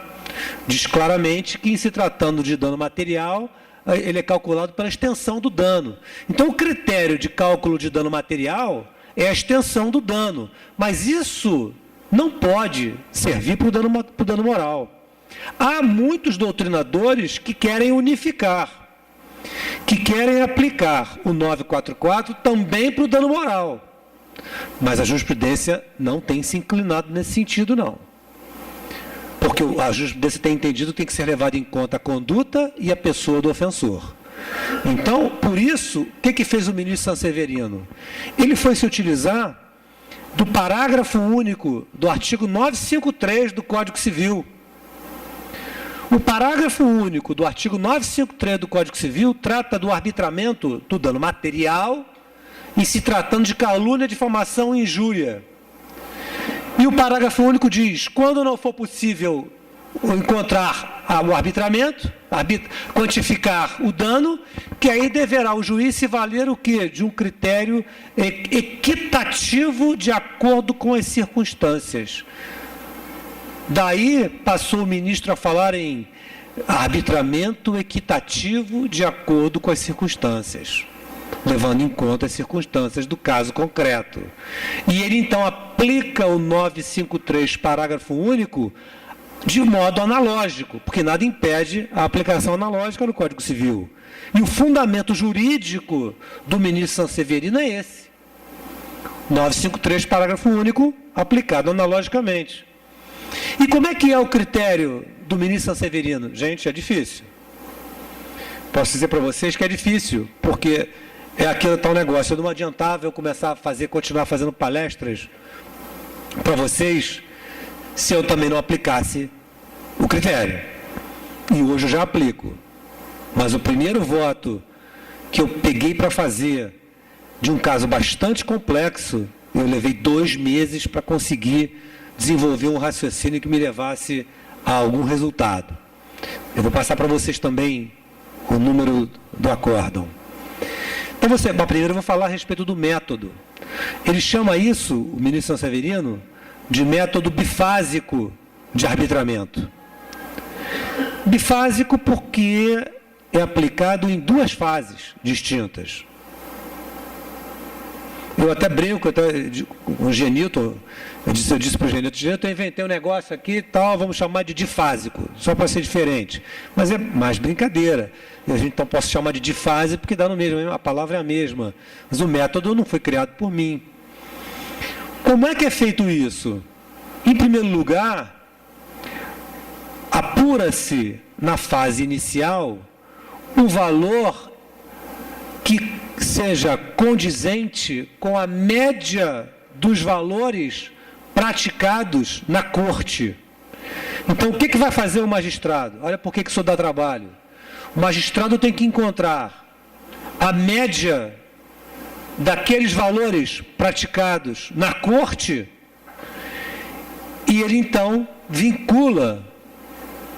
Diz claramente que, em se tratando de dano material, ele é calculado pela extensão do dano. Então, o critério de cálculo de dano material é a extensão do dano. Mas isso não pode servir para o dano moral. Há muitos doutrinadores que querem unificar, que querem aplicar o 944 também para o dano moral. Mas a jurisprudência não tem se inclinado nesse sentido, não. Porque a jurisprudência tem entendido que tem que ser levada em conta a conduta e a pessoa do ofensor. Então, por isso, o que fez o ministro Sanseverino? Ele foi se utilizar do parágrafo único do artigo 953 do Código Civil. O parágrafo único do artigo 953 do Código Civil trata do arbitramento do dano material em se tratando de calúnia, difamação e injúria. E o parágrafo único diz, quando não for possível encontrar o arbitramento, quantificar o dano, que aí deverá o juiz se valer o quê? De um critério equitativo de acordo com as circunstâncias. Daí passou o ministro a falar em arbitramento equitativo de acordo com as circunstâncias, levando em conta as circunstâncias do caso concreto. E ele então aplica o 953, parágrafo único, de modo analógico, porque nada impede a aplicação analógica no Código Civil. E o fundamento jurídico do ministro Sanseverino é esse. 953, parágrafo único, aplicado analogicamente. E como é que é o critério do ministro Sanseverino? Gente, é difícil. Posso dizer para vocês que é difícil, porque é aquele tal negócio. Não adiantava eu começar a continuar fazendo palestras para vocês se eu também não aplicasse o critério. E hoje eu já aplico. Mas o primeiro voto que eu peguei para fazer de um caso bastante complexo, eu levei 2 meses para conseguir desenvolver um raciocínio que me levasse a algum resultado. Eu vou passar para vocês também o número do acórdão. Então, primeiro eu vou falar a respeito do método. Ele chama isso, o ministro Sanseverino, de método bifásico de arbitramento. Bifásico porque é aplicado em 2 fases distintas. Eu até brinco, com o Genilton, eu disse para o Genilton, eu inventei um negócio aqui e tal, vamos chamar de difásico, só para ser diferente. Mas é mais brincadeira. A gente então posso chamar de difase porque dá no mesmo, a palavra é a mesma. Mas o método não foi criado por mim. Como é que é feito isso? Em primeiro lugar, apura-se na fase inicial o valor que seja condizente com a média dos valores praticados na corte. Então, o que vai fazer o magistrado? Olha por que isso dá trabalho. O magistrado tem que encontrar a média daqueles valores praticados na corte e ele, então, vincula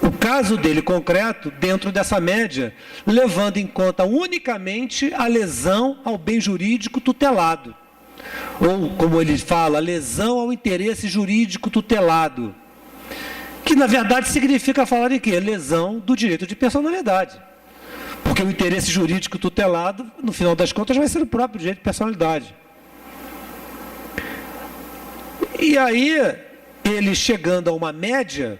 o caso dele concreto dentro dessa média, levando em conta unicamente a lesão ao bem jurídico tutelado. Ou, como ele fala, a lesão ao interesse jurídico tutelado. Que, na verdade, significa falar de quê? Lesão do direito de personalidade. Porque o interesse jurídico tutelado, no final das contas, vai ser o próprio direito de personalidade. E aí, ele chegando a uma média,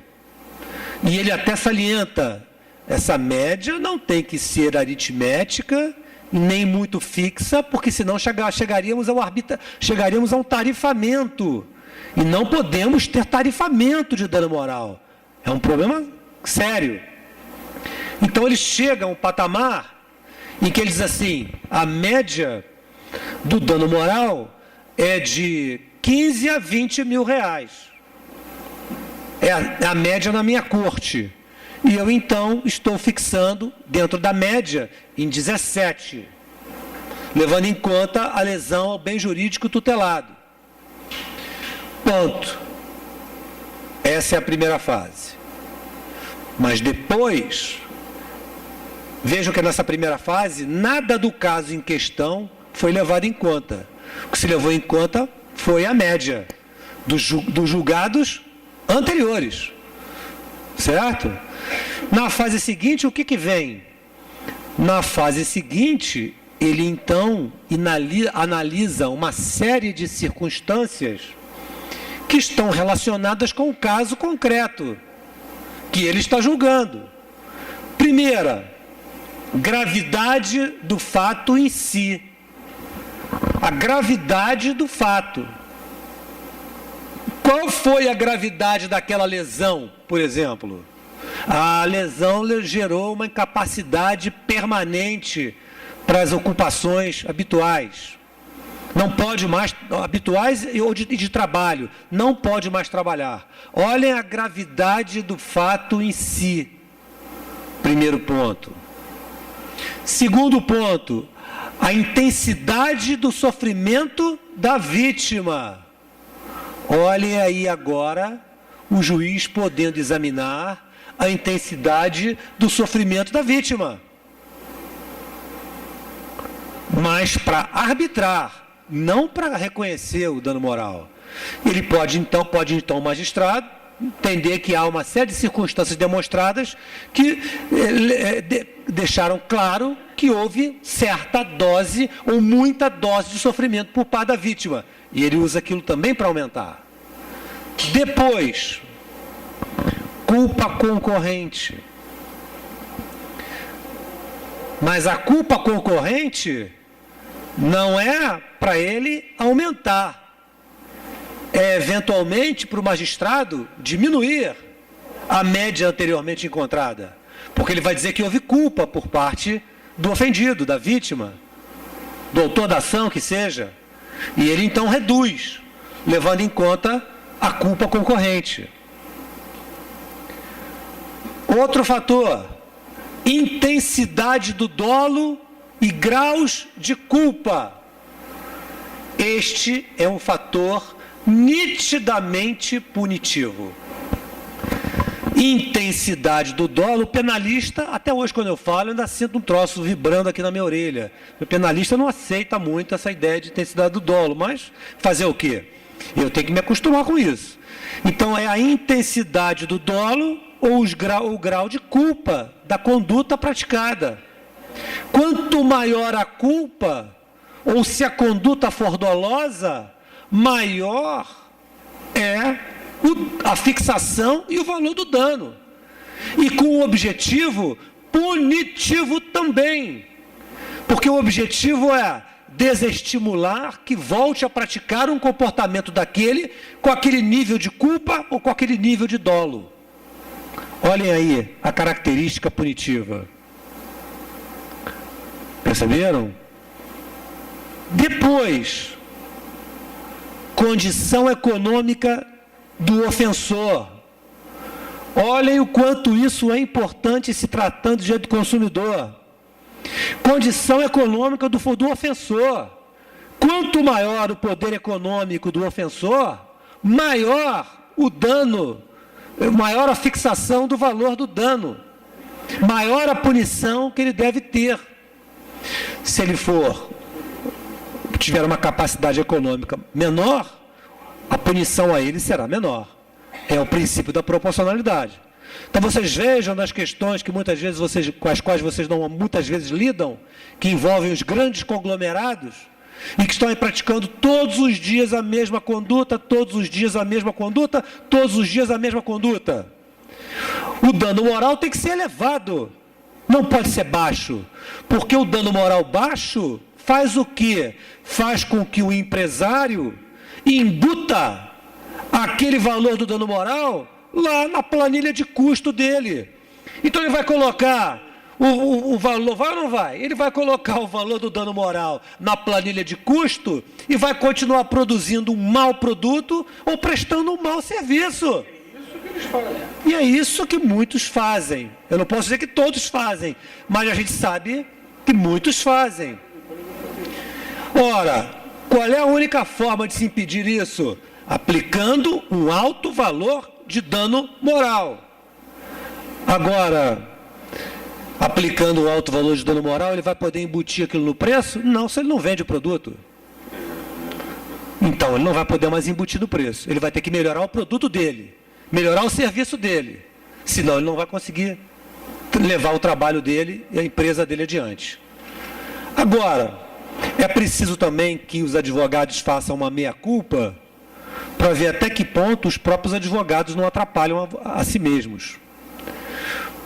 e ele até salienta, essa média não tem que ser aritmética, nem muito fixa, porque senão chegaríamos a um tarifamento. E não podemos ter tarifamento de dano moral. É um problema sério. Então ele chega a um patamar em que ele diz assim, a média do dano moral é de 15 a 20 mil reais. É a média na minha corte. E eu, então, estou fixando, dentro da média, em 17, levando em conta a lesão ao bem jurídico tutelado. Ponto. Essa é a primeira fase. Mas depois, vejam que nessa primeira fase, nada do caso em questão foi levado em conta. O que se levou em conta foi a média dos julgados anteriores, certo? Na fase seguinte, o que vem? Na fase seguinte, ele então analisa uma série de circunstâncias que estão relacionadas com o caso concreto que ele está julgando. Primeira, gravidade do fato em si. A gravidade do fato. Qual foi a gravidade daquela lesão, por exemplo? A lesão gerou uma incapacidade permanente para as ocupações habituais. Não pode mais, habituais ou de trabalho, não pode mais trabalhar. Olhem a gravidade do fato em si. Primeiro ponto. Segundo ponto, a intensidade do sofrimento da vítima. Olhem aí agora o juiz podendo examinar a intensidade do sofrimento da vítima. Mas para arbitrar, não para reconhecer o dano moral. Ele pode então o magistrado entender que há uma série de circunstâncias demonstradas que deixaram claro que houve certa dose ou muita dose de sofrimento por parte da vítima. E ele usa aquilo também para aumentar. Depois, culpa concorrente. Mas a culpa concorrente não é para ele aumentar. É eventualmente para o magistrado diminuir a média anteriormente encontrada. Porque ele vai dizer que houve culpa por parte do ofendido, da vítima, do autor da ação que seja. E ele então reduz, levando em conta a culpa concorrente. Outro fator, intensidade do dolo e graus de culpa. Este é um fator nitidamente punitivo. Intensidade do dolo, o penalista, até hoje quando eu falo, eu ainda sinto um troço vibrando aqui na minha orelha. O penalista não aceita muito essa ideia de intensidade do dolo, mas fazer o quê? Eu tenho que me acostumar com isso. Então é a intensidade do dolo ou o grau de culpa da conduta praticada. Quanto maior a culpa, ou se a conduta for dolosa, maior é a fixação e o valor do dano. E com o objetivo punitivo também. Porque o objetivo é desestimular que volte a praticar um comportamento daquele com aquele nível de culpa ou com aquele nível de dolo. Olhem aí a característica punitiva. Perceberam? Depois, condição econômica do ofensor. Olhem o quanto isso é importante se tratando de direito do consumidor. Condição econômica do ofensor. Quanto maior o poder econômico do ofensor, maior o dano, maior a fixação do valor do dano, maior a punição que ele deve ter. Se ele tiver uma capacidade econômica menor, a punição a ele será menor. É o princípio da proporcionalidade. Então vocês vejam nas questões que muitas vezes com as quais vocês não muitas vezes lidam, que envolvem os grandes conglomerados e que estão aí praticando todos os dias a mesma conduta, todos os dias a mesma conduta, todos os dias a mesma conduta. O dano moral tem que ser elevado, não pode ser baixo, porque o dano moral baixo faz o quê? Faz com que o empresário embuta aquele valor do dano moral lá na planilha de custo dele. Então ele vai colocar o valor, vai ou não vai? Ele vai colocar o valor do dano moral na planilha de custo e vai continuar produzindo um mau produto ou prestando um mau serviço. E é isso que muitos fazem. Eu não posso dizer que todos fazem, mas a gente sabe que muitos fazem. Ora, qual é a única forma de se impedir isso? Aplicando um alto valor de dano moral. Agora, aplicando o alto valor de dano moral, ele vai poder embutir aquilo no preço? Não, se ele não vende o produto. Então, ele não vai poder mais embutir no preço. Ele vai ter que melhorar o produto dele, melhorar o serviço dele. Senão, ele não vai conseguir levar o trabalho dele e a empresa dele adiante. Agora, é preciso também que os advogados façam uma meia-culpa para ver até que ponto os próprios advogados não atrapalham a si mesmos.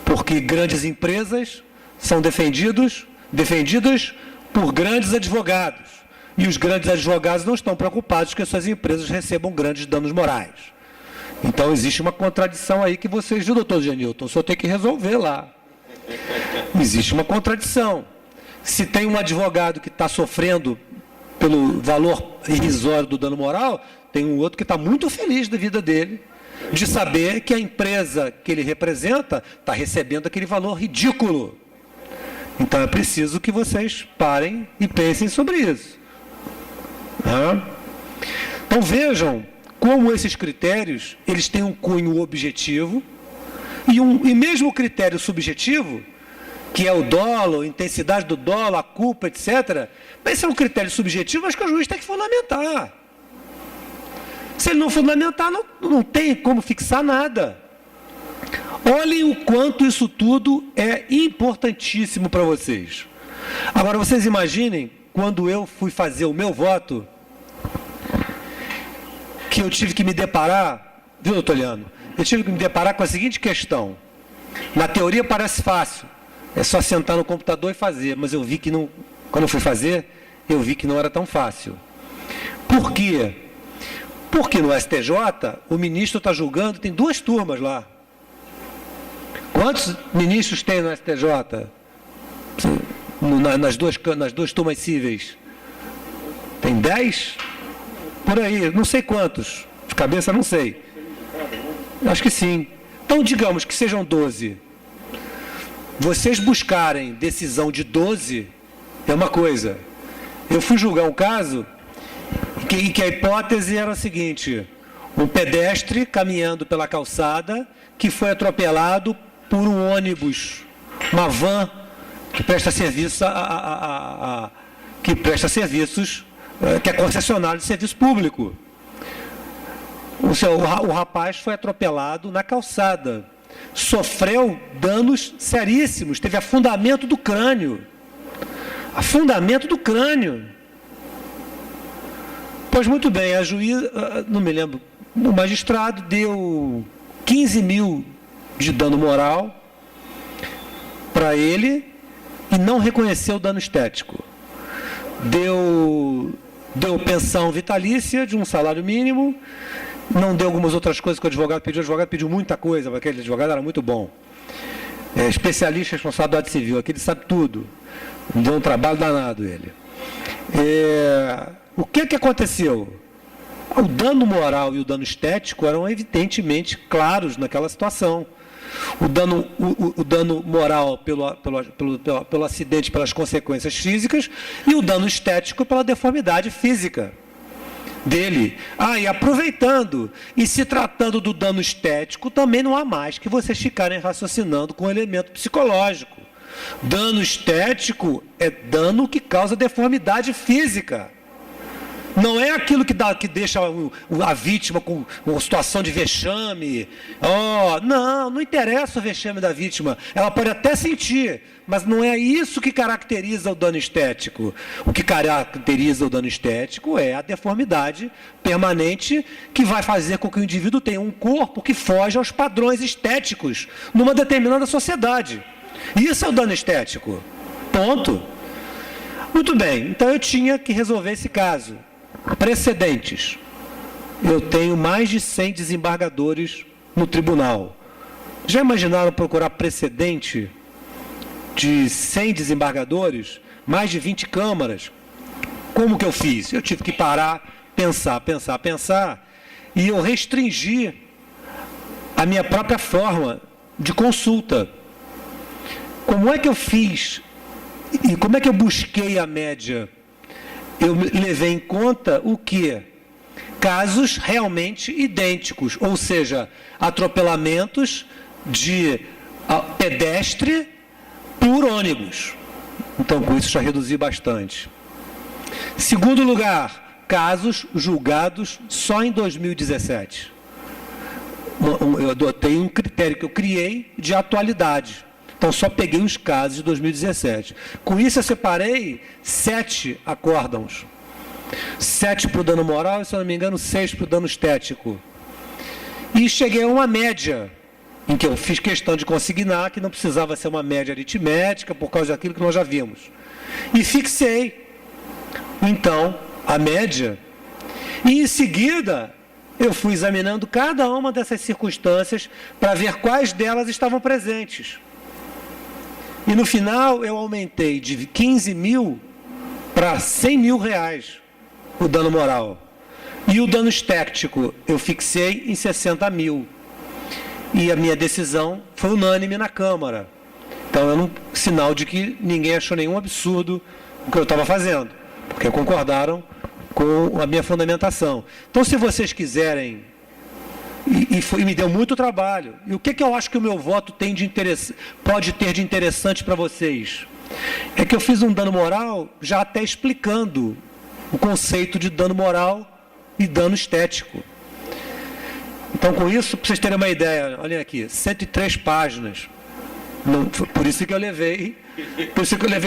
Porque grandes empresas são defendidas por grandes advogados. E os grandes advogados não estão preocupados que suas empresas recebam grandes danos morais. Então, existe uma contradição aí que vocês, viu, doutor Genilton? Só tem que resolver lá. Existe uma contradição. Se tem um advogado que está sofrendo pelo valor irrisório do dano moral, tem um outro que está muito feliz da vida dele, de saber que a empresa que ele representa está recebendo aquele valor ridículo. Então é preciso que vocês parem e pensem sobre isso. Então vejam como esses critérios, eles têm um cunho objetivo e mesmo o critério subjetivo, que é o dolo, a intensidade do dolo, a culpa, etc. Esse é um critério subjetivo, mas que o juiz tem que fundamentar. Se ele não fundamentar, não tem como fixar nada. Olhem o quanto isso tudo é importantíssimo para vocês. Agora, vocês imaginem, quando eu fui fazer o meu voto, que eu tive que me deparar, viu, doutor Leandro? Eu tive que me deparar com a seguinte questão. Na teoria parece fácil, é só sentar no computador e fazer, mas eu vi que não, quando eu fui fazer, eu vi que não era tão fácil. Por quê? Porque no STJ, o ministro está julgando, tem 2 turmas lá. Quantos ministros tem no STJ? Nas duas turmas cíveis? Tem 10? Por aí, não sei quantos. De cabeça, não sei. Acho que sim. Então, digamos que sejam 12. Vocês buscarem decisão de 12 é uma coisa. Eu fui julgar um caso em que a hipótese era a seguinte: um pedestre caminhando pela calçada que foi atropelado por um ônibus, uma van que presta serviço que é concessionário de serviço público. O rapaz foi atropelado na calçada, sofreu danos seríssimos, teve afundamento do crânio. Afundamento do crânio. Pois muito bem, a juíza, não me lembro, o magistrado deu 15 mil de dano moral para ele e não reconheceu o dano estético. Deu pensão vitalícia de um salário mínimo, não deu algumas outras coisas que o advogado pediu muita coisa, porque aquele advogado era muito bom. Especialista em responsabilidade civil, aquele sabe tudo. Deu um trabalho danado ele. O que aconteceu? O dano moral e o dano estético eram evidentemente claros naquela situação. O dano moral pelo acidente, pelas consequências físicas, e o dano estético pela deformidade física dele. E aproveitando, e se tratando do dano estético, também não há mais que vocês ficarem raciocinando com o elemento psicológico. Dano estético é dano que causa deformidade física. Não é aquilo que deixa a vítima com uma situação de vexame. Não interessa o vexame da vítima. Ela pode até sentir, mas não é isso que caracteriza o dano estético. O que caracteriza o dano estético é a deformidade permanente que vai fazer com que o indivíduo tenha um corpo que foge aos padrões estéticos numa determinada sociedade. Isso é o dano estético. Ponto. Muito bem, então eu tinha que resolver esse caso. Precedentes. Eu tenho mais de 100 desembargadores no tribunal. Já imaginaram procurar precedente de 100 desembargadores? Mais de 20 câmaras? Como que eu fiz? Eu tive que parar, pensar, e eu restringi a minha própria forma de consulta. Como é que eu fiz? E como é que eu busquei a média? Eu levei em conta o quê? Casos realmente idênticos, ou seja, atropelamentos de pedestre por ônibus. Então, com isso, já reduzi bastante. Segundo lugar, casos julgados só em 2017. Eu adotei um critério que eu criei de atualidade. Então, só peguei os casos de 2017. Com isso, eu separei 7 acórdãos. 7 para o dano moral e, se eu não me engano, 6 para o dano estético. E cheguei a uma média, em que eu fiz questão de consignar que não precisava ser uma média aritmética, por causa daquilo que nós já vimos. E fixei, então, a média. E, em seguida, eu fui examinando cada uma dessas circunstâncias para ver quais delas estavam presentes. E no final eu aumentei de 15 mil para 100 mil reais o dano moral. E o dano estético eu fixei em 60 mil. E a minha decisão foi unânime na Câmara. Então é um sinal de que ninguém achou nenhum absurdo o que eu estava fazendo, porque concordaram com a minha fundamentação. Então, se vocês quiserem, e me deu muito trabalho. E o que eu acho que o meu voto tem de pode ter de interessante para vocês? É que eu fiz um dano moral já até explicando o conceito de dano moral e dano estético. Então, com isso, para vocês terem uma ideia, olhem aqui, 103 páginas. Por isso que eu levei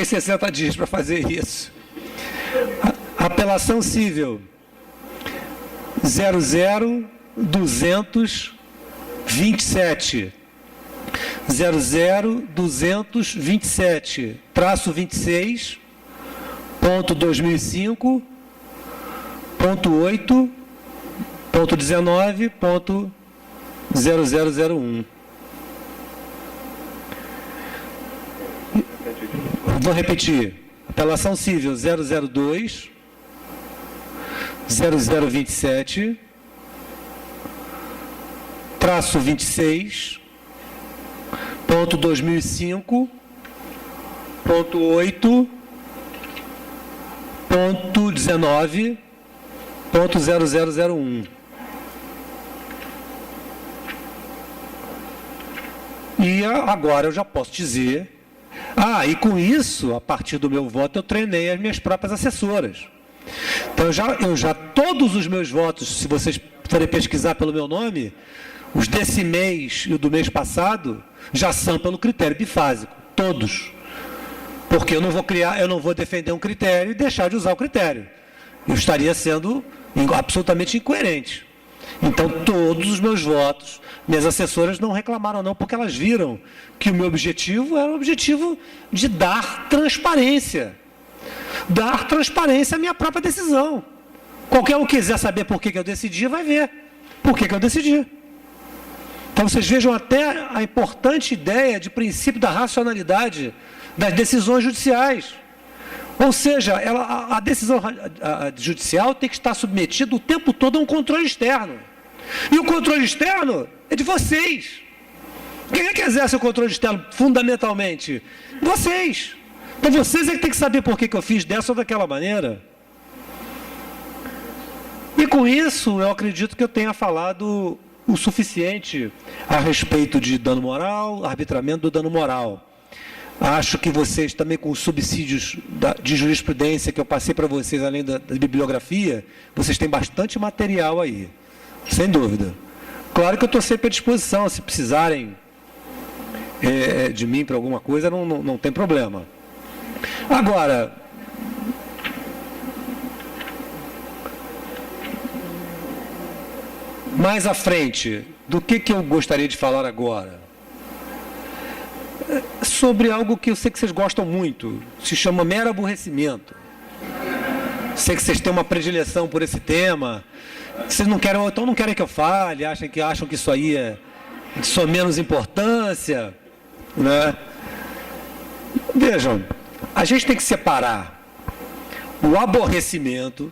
60 dias para fazer isso. Apelação civil 00227 00227 -26 .2005 .8 .19 .0001. Vou repetir. Apelação civil 002 0027 -26 .2005 .8 .19 .0001. E agora eu já posso dizer... e com isso, a partir do meu voto, eu treinei as minhas próprias assessoras. Então, eu já todos os meus votos, se vocês forem pesquisar pelo meu nome, os desse mês e o do mês passado, já são pelo critério bifásico, todos. Porque eu não vou defender um critério e deixar de usar o critério. Eu estaria sendo absolutamente incoerente. Então, todos os meus votos, minhas assessoras não reclamaram não, porque elas viram que o meu objetivo era o objetivo de dar transparência. Dar transparência à minha própria decisão. Qualquer um que quiser saber por que eu decidi, vai ver por que eu decidi. Então, vocês vejam até a importante ideia de princípio da racionalidade das decisões judiciais. Ou seja, a decisão judicial tem que estar submetida o tempo todo a um controle externo. E o controle externo é de vocês. Quem é que exerce o controle externo fundamentalmente? Vocês. Então vocês é que tem que saber por que eu fiz dessa ou daquela maneira. E com isso, eu acredito que eu tenha falado o suficiente a respeito de dano moral, arbitramento do dano moral. Acho que vocês também, com os subsídios de jurisprudência que eu passei para vocês, além da bibliografia, vocês têm bastante material aí, sem dúvida. Claro que eu estou sempre à disposição, se precisarem de mim para alguma coisa, não tem problema. Agora, mais à frente, do que eu gostaria de falar agora? Sobre algo que eu sei que vocês gostam muito, se chama mero aborrecimento. Sei que vocês têm uma predileção por esse tema, vocês não querem, então não querem que eu fale, acham que isso aí é de sua menos importância, né? Vejam, a gente tem que separar o aborrecimento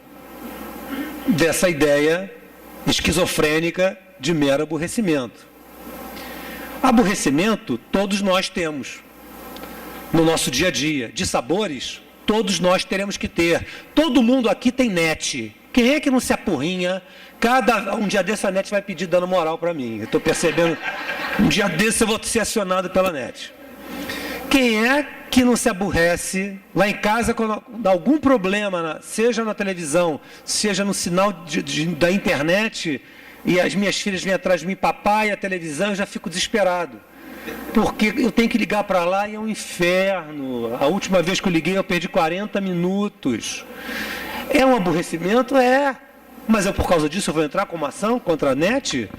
dessa ideia esquizofrênica de mero aborrecimento. Aborrecimento todos nós temos no nosso dia a dia. De sabores, todos nós teremos que ter. Todo mundo aqui tem net. Quem é que não se apurrinha? Um dia desse a net vai pedir dano moral para mim. Eu estou percebendo, um dia desse eu vou ser acionado pela net. Quem é que não se aborrece lá em casa quando dá algum problema, seja na televisão, seja no sinal da internet, e as minhas filhas vêm atrás de mim, papai, a televisão, eu já fico desesperado. Porque eu tenho que ligar para lá e é um inferno. A última vez que eu liguei, eu perdi 40 minutos. É um aborrecimento? É. Mas por causa disso eu vou entrar com uma ação contra a net?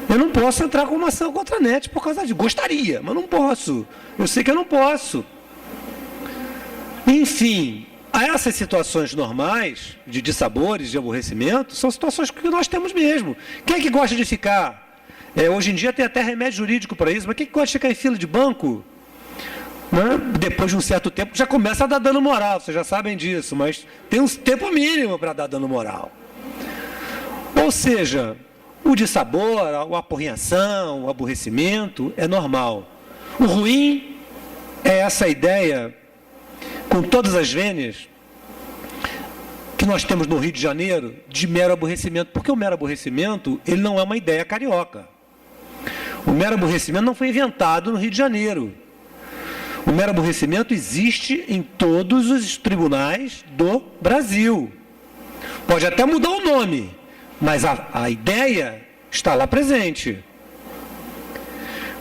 Eu não posso entrar com uma ação contra a net por causa disso. Gostaria, mas não posso. Eu sei que eu não posso. Enfim, essas situações normais, de dissabores, de aborrecimento, são situações que nós temos mesmo. Quem é que gosta de ficar? Hoje em dia tem até remédio jurídico para isso, mas quem é que gosta de ficar em fila de banco? Né? Depois de um certo tempo já começa a dar dano moral, vocês já sabem disso, mas tem um tempo mínimo para dar dano moral. Ou seja, o dissabor, a apurrinhação, o aborrecimento é normal. O ruim é essa ideia, com todas as vênias, que nós temos no Rio de Janeiro, de mero aborrecimento. Porque o mero aborrecimento, ele não é uma ideia carioca. O mero aborrecimento não foi inventado no Rio de Janeiro. O mero aborrecimento existe em todos os tribunais do Brasil. Pode até mudar o nome, mas a ideia está lá presente.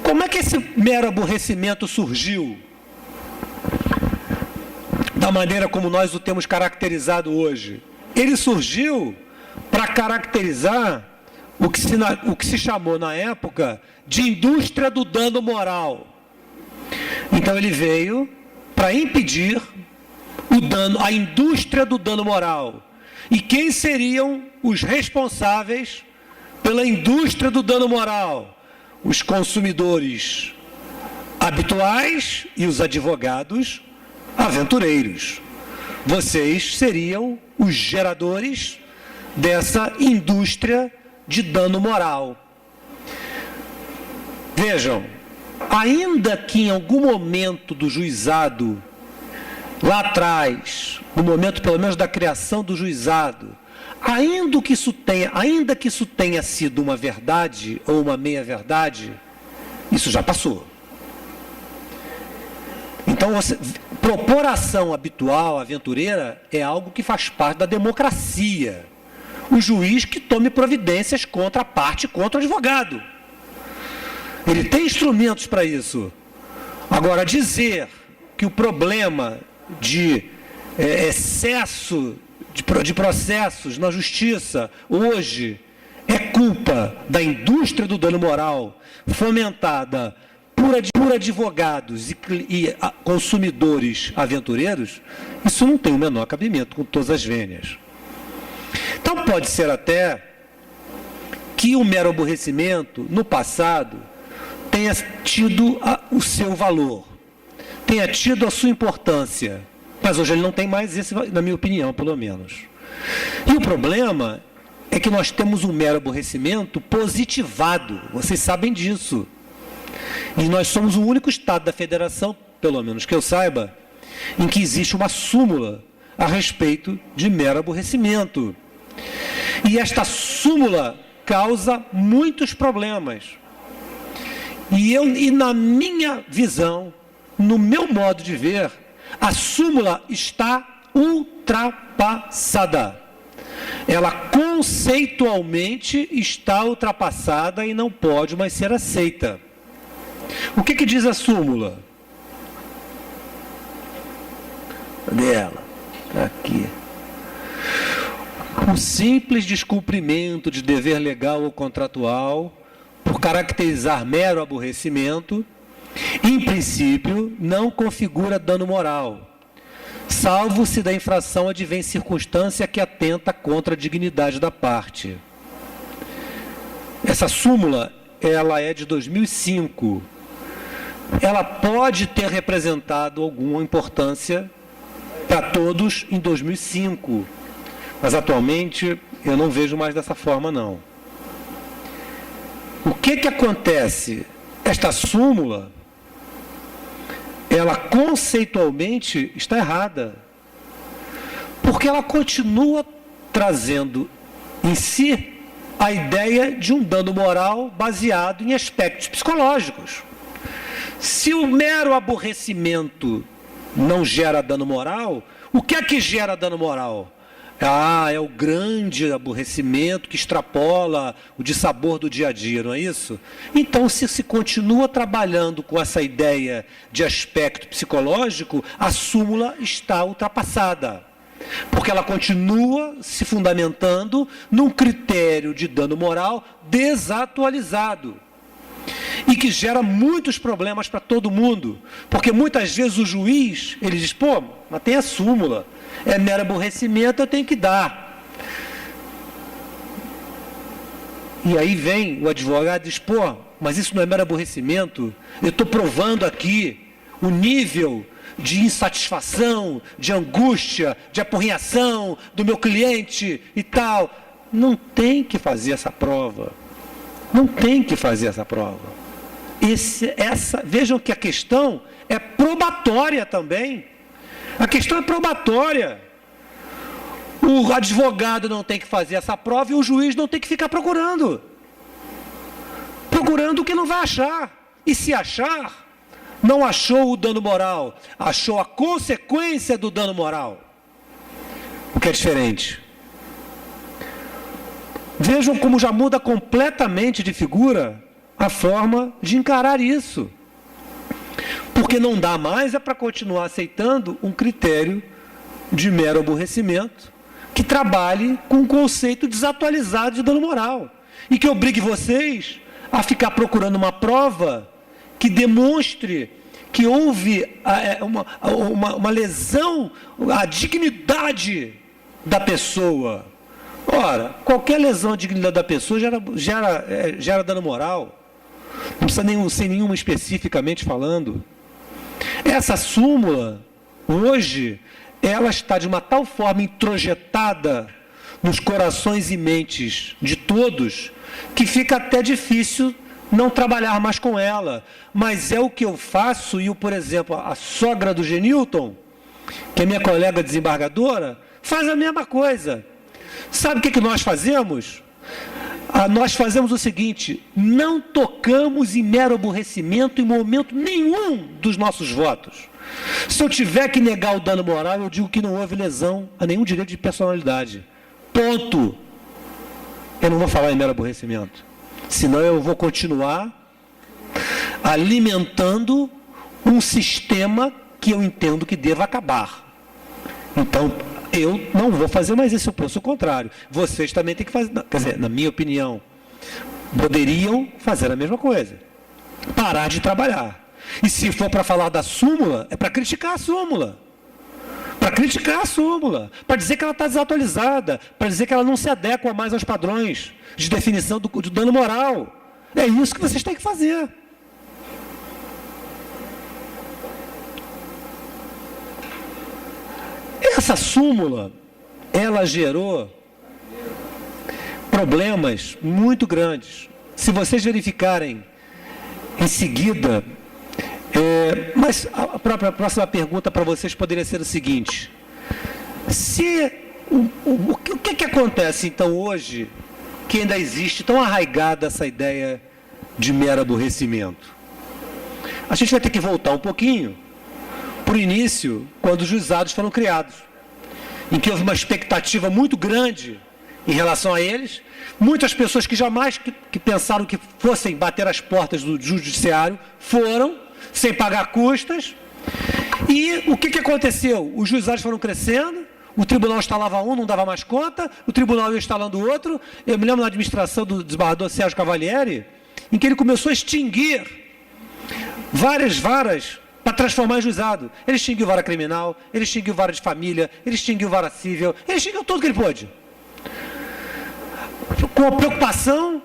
Como é que esse mero aborrecimento surgiu? Da maneira como nós o temos caracterizado hoje. Ele surgiu para caracterizar o que se chamou na época de indústria do dano moral. Então ele veio para impedir a indústria do dano moral. E quem seriam os responsáveis pela indústria do dano moral? Os consumidores habituais e os advogados aventureiros. Vocês seriam os geradores dessa indústria de dano moral. Vejam, ainda que em algum momento do juizado, lá atrás, no momento pelo menos da criação do juizado, ainda que isso tenha sido uma verdade ou uma meia-verdade, isso já passou. Então, propor ação habitual, aventureira, é algo que faz parte da democracia. O juiz que tome providências contra a parte, contra o advogado. Ele tem instrumentos para isso. Agora, dizer que o problema de excesso de processos na justiça, hoje, é culpa da indústria do dano moral, fomentada por advogados e consumidores aventureiros, isso não tem o menor cabimento, com todas as vênias. Então, pode ser até que o mero aborrecimento, no passado, tenha tido o seu valor, tenha tido a sua importância, mas hoje ele não tem mais esse, na minha opinião, pelo menos. E o problema é que nós temos um mero aborrecimento positivado, vocês sabem disso. E nós somos o único Estado da Federação, pelo menos que eu saiba, em que existe uma súmula a respeito de mero aborrecimento. E esta súmula causa muitos problemas. E na minha visão, no meu modo de ver, a súmula está ultrapassada. Ela conceitualmente está ultrapassada e não pode mais ser aceita. O que diz a súmula? Cadê ela? Aqui. O simples descumprimento de dever legal ou contratual, por caracterizar mero aborrecimento, em princípio, não configura dano moral, salvo se da infração advém circunstância que atenta contra a dignidade da parte. Essa súmula, ela é de 2005. Ela pode ter representado alguma importância para todos em 2005, mas atualmente eu não vejo mais dessa forma, não. O que acontece? Esta súmula, ela conceitualmente está errada, porque ela continua trazendo em si a ideia de um dano moral baseado em aspectos psicológicos. Se o mero aborrecimento não gera dano moral, o que é que gera dano moral? É o grande aborrecimento que extrapola o dissabor do dia a dia, não é isso? Então, se continua trabalhando com essa ideia de aspecto psicológico, a súmula está ultrapassada, porque ela continua se fundamentando num critério de dano moral desatualizado e que gera muitos problemas para todo mundo, porque muitas vezes o juiz, ele diz, mas tem a súmula, é mero aborrecimento, eu tenho que dar. E aí vem o advogado e diz, mas isso não é mero aborrecimento, eu estou provando aqui o nível de insatisfação, de angústia, de apurrinhação do meu cliente e tal. Não tem que fazer essa prova. Não tem que fazer essa prova. Vejam que a questão é probatória também. A questão é probatória. O advogado não tem que fazer essa prova e o juiz não tem que ficar procurando. Procurando o que não vai achar. E se achar, não achou o dano moral, achou a consequência do dano moral. O que é diferente. Vejam como já muda completamente de figura a forma de encarar isso. Porque não dá mais para continuar aceitando um critério de mero aborrecimento que trabalhe com um conceito desatualizado de dano moral e que obrigue vocês a ficar procurando uma prova que demonstre que houve uma lesão à dignidade da pessoa. Ora, qualquer lesão à dignidade da pessoa gera dano moral. Não precisa ser nenhuma especificamente falando. Essa súmula, hoje, ela está de uma tal forma introjetada nos corações e mentes de todos, que fica até difícil não trabalhar mais com ela. Mas é o que eu faço, e, por exemplo, a sogra do Genilton, que é minha colega desembargadora, faz a mesma coisa. Sabe o que nós fazemos? Nós fazemos o seguinte, não tocamos em mero aborrecimento em momento nenhum dos nossos votos. Se eu tiver que negar o dano moral, eu digo que não houve lesão a nenhum direito de personalidade. Ponto. Eu não vou falar em mero aborrecimento. Senão eu vou continuar alimentando um sistema que eu entendo que deva acabar. Então, Eu não vou fazer mais isso, eu penso o contrário. Vocês também têm que fazer, quer dizer, na minha opinião, poderiam fazer a mesma coisa. Parar de trabalhar. E se for para falar da súmula, é para criticar a súmula. Para criticar a súmula. Para dizer que ela está desatualizada. Para dizer que ela não se adequa mais aos padrões de definição do dano moral. É isso que vocês têm que fazer. Essa súmula, ela gerou problemas muito grandes. Se vocês verificarem em seguida, mas a próxima pergunta para vocês poderia ser o seguinte: o que acontece então hoje que ainda existe tão arraigada essa ideia de mero aborrecimento? A gente vai ter que voltar um pouquinho para o início, quando os juizados foram criados, em que houve uma expectativa muito grande em relação a eles. Muitas pessoas que jamais que pensaram que fossem bater as portas do judiciário foram, sem pagar custas. E o que aconteceu? Os juizados foram crescendo, o tribunal instalava um, não dava mais conta, o tribunal ia instalando outro. Eu me lembro da administração do desembargador Sérgio Cavalieri, em que ele começou a extinguir várias varas para transformar em juizado. Ele extinguiu vara criminal, ele extinguiu vara de família, ele extinguiu vara civil, ele extinguiu tudo que ele pôde. Com a preocupação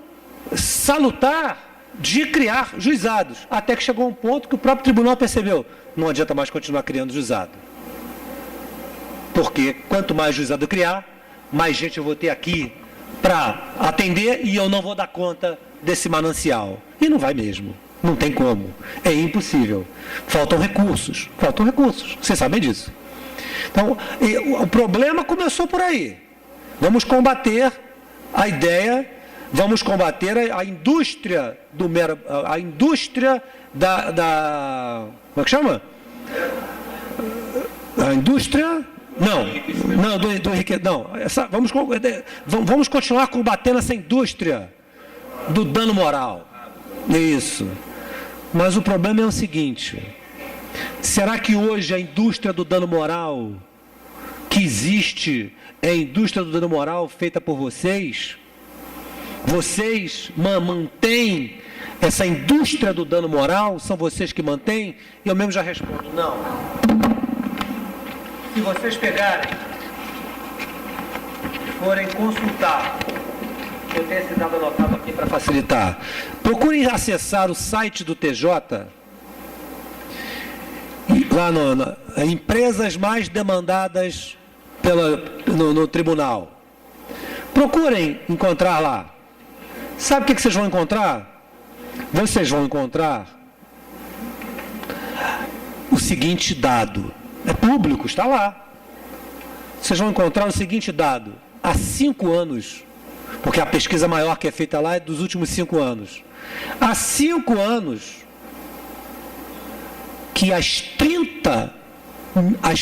salutar de criar juizados, até que chegou um ponto que o próprio tribunal percebeu: não adianta mais continuar criando juizado. Porque quanto mais juizado eu criar, mais gente eu vou ter aqui para atender e eu não vou dar conta desse manancial. E não vai mesmo. Não tem como. É impossível. Faltam recursos. Vocês sabem disso. Então, o problema começou por aí. Vamos combater a ideia, vamos combater a indústria do mero, a indústria da como é que chama? A indústria... Não, do enriquecimento. Não, vamos continuar combatendo essa indústria do dano moral. Isso. Mas o problema é o seguinte: será que hoje a indústria do dano moral que existe é a indústria do dano moral feita por vocês? Vocês mantêm essa indústria do dano moral? São vocês que mantêm? E eu mesmo já respondo: não. Se vocês pegarem, forem consultar, eu tenho esse dado anotado aqui para facilitar. Procurem acessar o site do TJ, lá empresas mais demandadas no tribunal. Procurem encontrar lá. Sabe o que vocês vão encontrar? Vocês vão encontrar o seguinte dado. É público, está lá. Vocês vão encontrar o seguinte dado: há 5 anos, porque a pesquisa maior que é feita lá é dos últimos 5 anos. Há 5 anos que as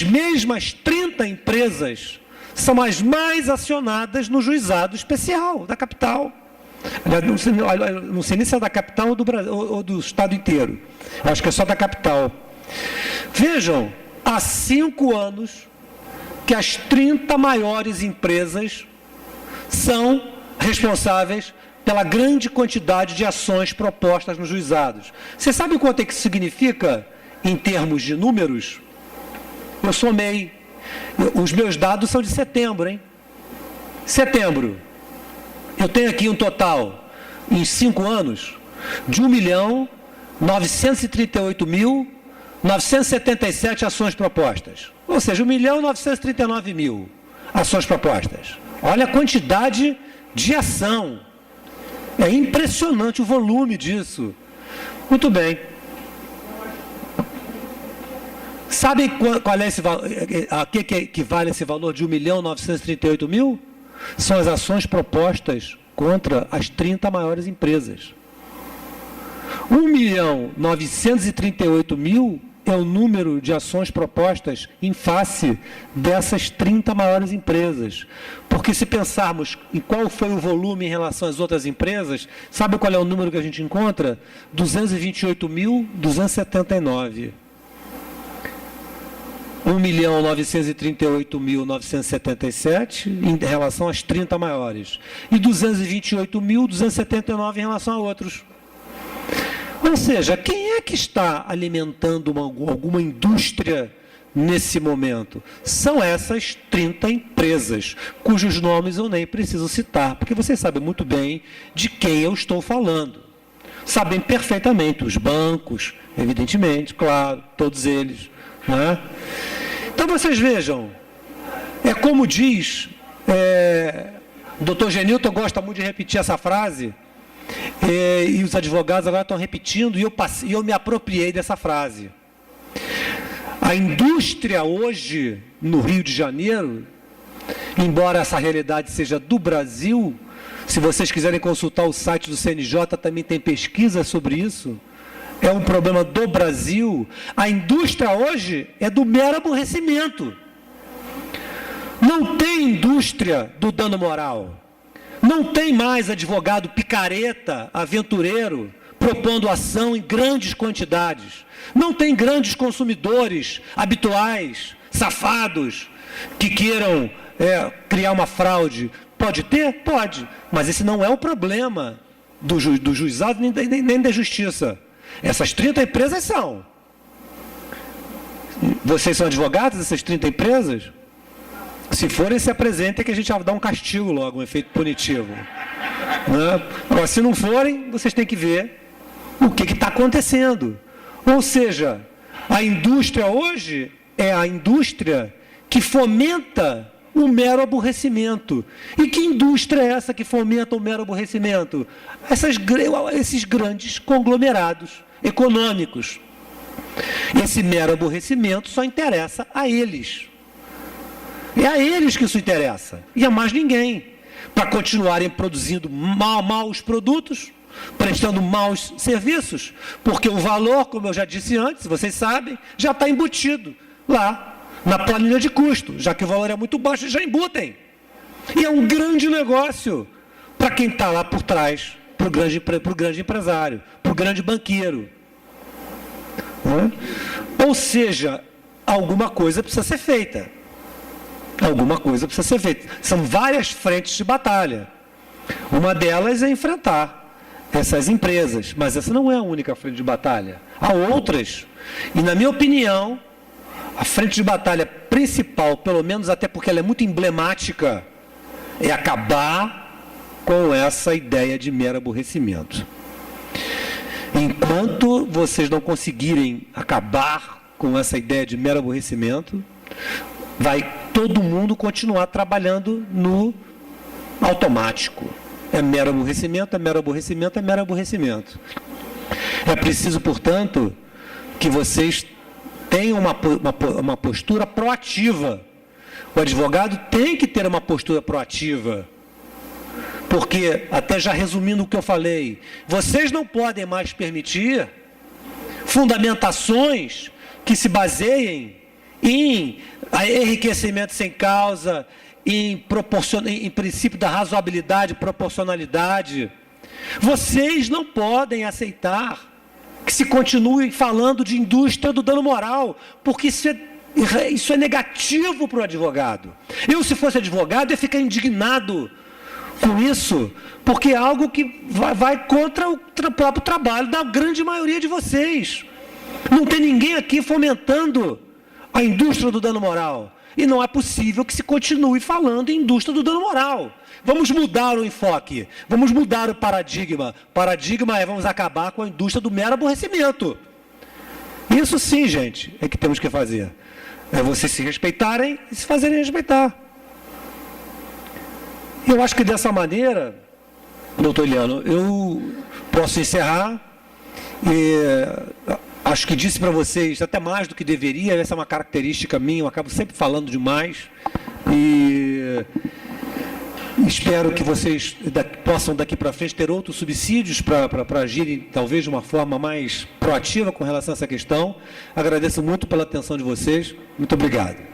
mesmas 30 empresas são as mais acionadas no juizado especial da capital. Não sei nem se é da capital ou do estado inteiro. Acho que é só da capital. Vejam, há 5 anos que as 30 maiores empresas são responsáveis pela grande quantidade de ações propostas nos juizados. Você sabe quanto é que isso significa em termos de números? Eu somei. Os meus dados são de setembro, hein? Setembro. Eu tenho aqui um total, em 5 anos, de 1.938.977 ações propostas. Ou seja, 1.939.000 ações propostas. Olha a quantidade de ação. É impressionante o volume disso. Muito bem. Sabem qual é esse valor? A que equivale esse valor de 1.938.000? São as ações propostas contra as 30 maiores empresas. 1.938.000 é o número de ações propostas em face dessas 30 maiores empresas. Porque se pensarmos em qual foi o volume em relação às outras empresas, sabe qual é o número que a gente encontra? 228.279. 1.938.977 em relação às 30 maiores. E 228.279 em relação a outros. Ou seja, quem é que está alimentando alguma indústria nesse momento? São essas 30 empresas, cujos nomes eu nem preciso citar, porque vocês sabem muito bem de quem eu estou falando. Sabem perfeitamente, os bancos, evidentemente, claro, todos eles. Né? Então, vocês vejam, é como diz, o doutor Genilton gosta muito de repetir essa frase, e os advogados agora estão repetindo, e eu me apropriei dessa frase. A indústria hoje, no Rio de Janeiro, embora essa realidade seja do Brasil, se vocês quiserem consultar o site do CNJ, também tem pesquisa sobre isso, é um problema do Brasil. A indústria hoje é do mero aborrecimento. Não tem indústria do dano moral. Não tem mais advogado picareta, aventureiro, propondo ação em grandes quantidades. Não tem grandes consumidores habituais, safados, que queiram criar uma fraude. Pode ter? Pode. Mas esse não é o problema do juizado nem da justiça. Essas 30 empresas são. Vocês são advogados dessas 30 empresas? Se forem, se apresentem que a gente vai dar um castigo logo, um efeito punitivo. Né? Agora, se não forem, vocês têm que ver o que está acontecendo. Ou seja, a indústria hoje é a indústria que fomenta o mero aborrecimento. E que indústria é essa que fomenta o mero aborrecimento? Esses grandes conglomerados econômicos. Esse mero aborrecimento só interessa a eles. É a eles que isso interessa, e a mais ninguém, para continuarem produzindo maus produtos, prestando maus serviços, porque o valor, como eu já disse antes, vocês sabem, já está embutido lá na planilha de custo, já que o valor é muito baixo, já embutem. E é um grande negócio para quem está lá por trás, para o grande empresário, para o grande banqueiro. Ou seja, alguma coisa precisa ser feita. Alguma coisa precisa ser feita. São várias frentes de batalha. Uma delas é enfrentar essas empresas, mas essa não é a única frente de batalha. Há outras. E, na minha opinião, a frente de batalha principal, pelo menos até porque ela é muito emblemática, é acabar com essa ideia de mero aborrecimento. Enquanto vocês não conseguirem acabar com essa ideia de mero aborrecimento, vai todo mundo continuar trabalhando no automático. É mero aborrecimento, é mero aborrecimento, é mero aborrecimento. É preciso, portanto, que vocês tenham uma postura proativa. O advogado tem que ter uma postura proativa. Porque, até já resumindo o que eu falei, vocês não podem mais permitir fundamentações que se baseiem em enriquecimento sem causa, em princípio da razoabilidade, proporcionalidade. Vocês não podem aceitar que se continue falando de indústria do dano moral, porque isso é negativo para o advogado. Eu, se fosse advogado, ia ficar indignado com isso, porque é algo que vai contra o próprio trabalho da grande maioria de vocês. Não tem ninguém aqui fomentando a indústria do dano moral. E não é possível que se continue falando em indústria do dano moral. Vamos mudar o enfoque, vamos mudar o paradigma. O paradigma é: vamos acabar com a indústria do mero aborrecimento. Isso sim, gente, é que temos que fazer. É vocês se respeitarem e se fazerem respeitar. Eu acho que dessa maneira, doutor Eliano, eu posso encerrar. Acho que disse para vocês até mais do que deveria, essa é uma característica minha, eu acabo sempre falando demais. E espero que vocês possam daqui para frente ter outros subsídios para agirem talvez de uma forma mais proativa com relação a essa questão. Agradeço muito pela atenção de vocês. Muito obrigado.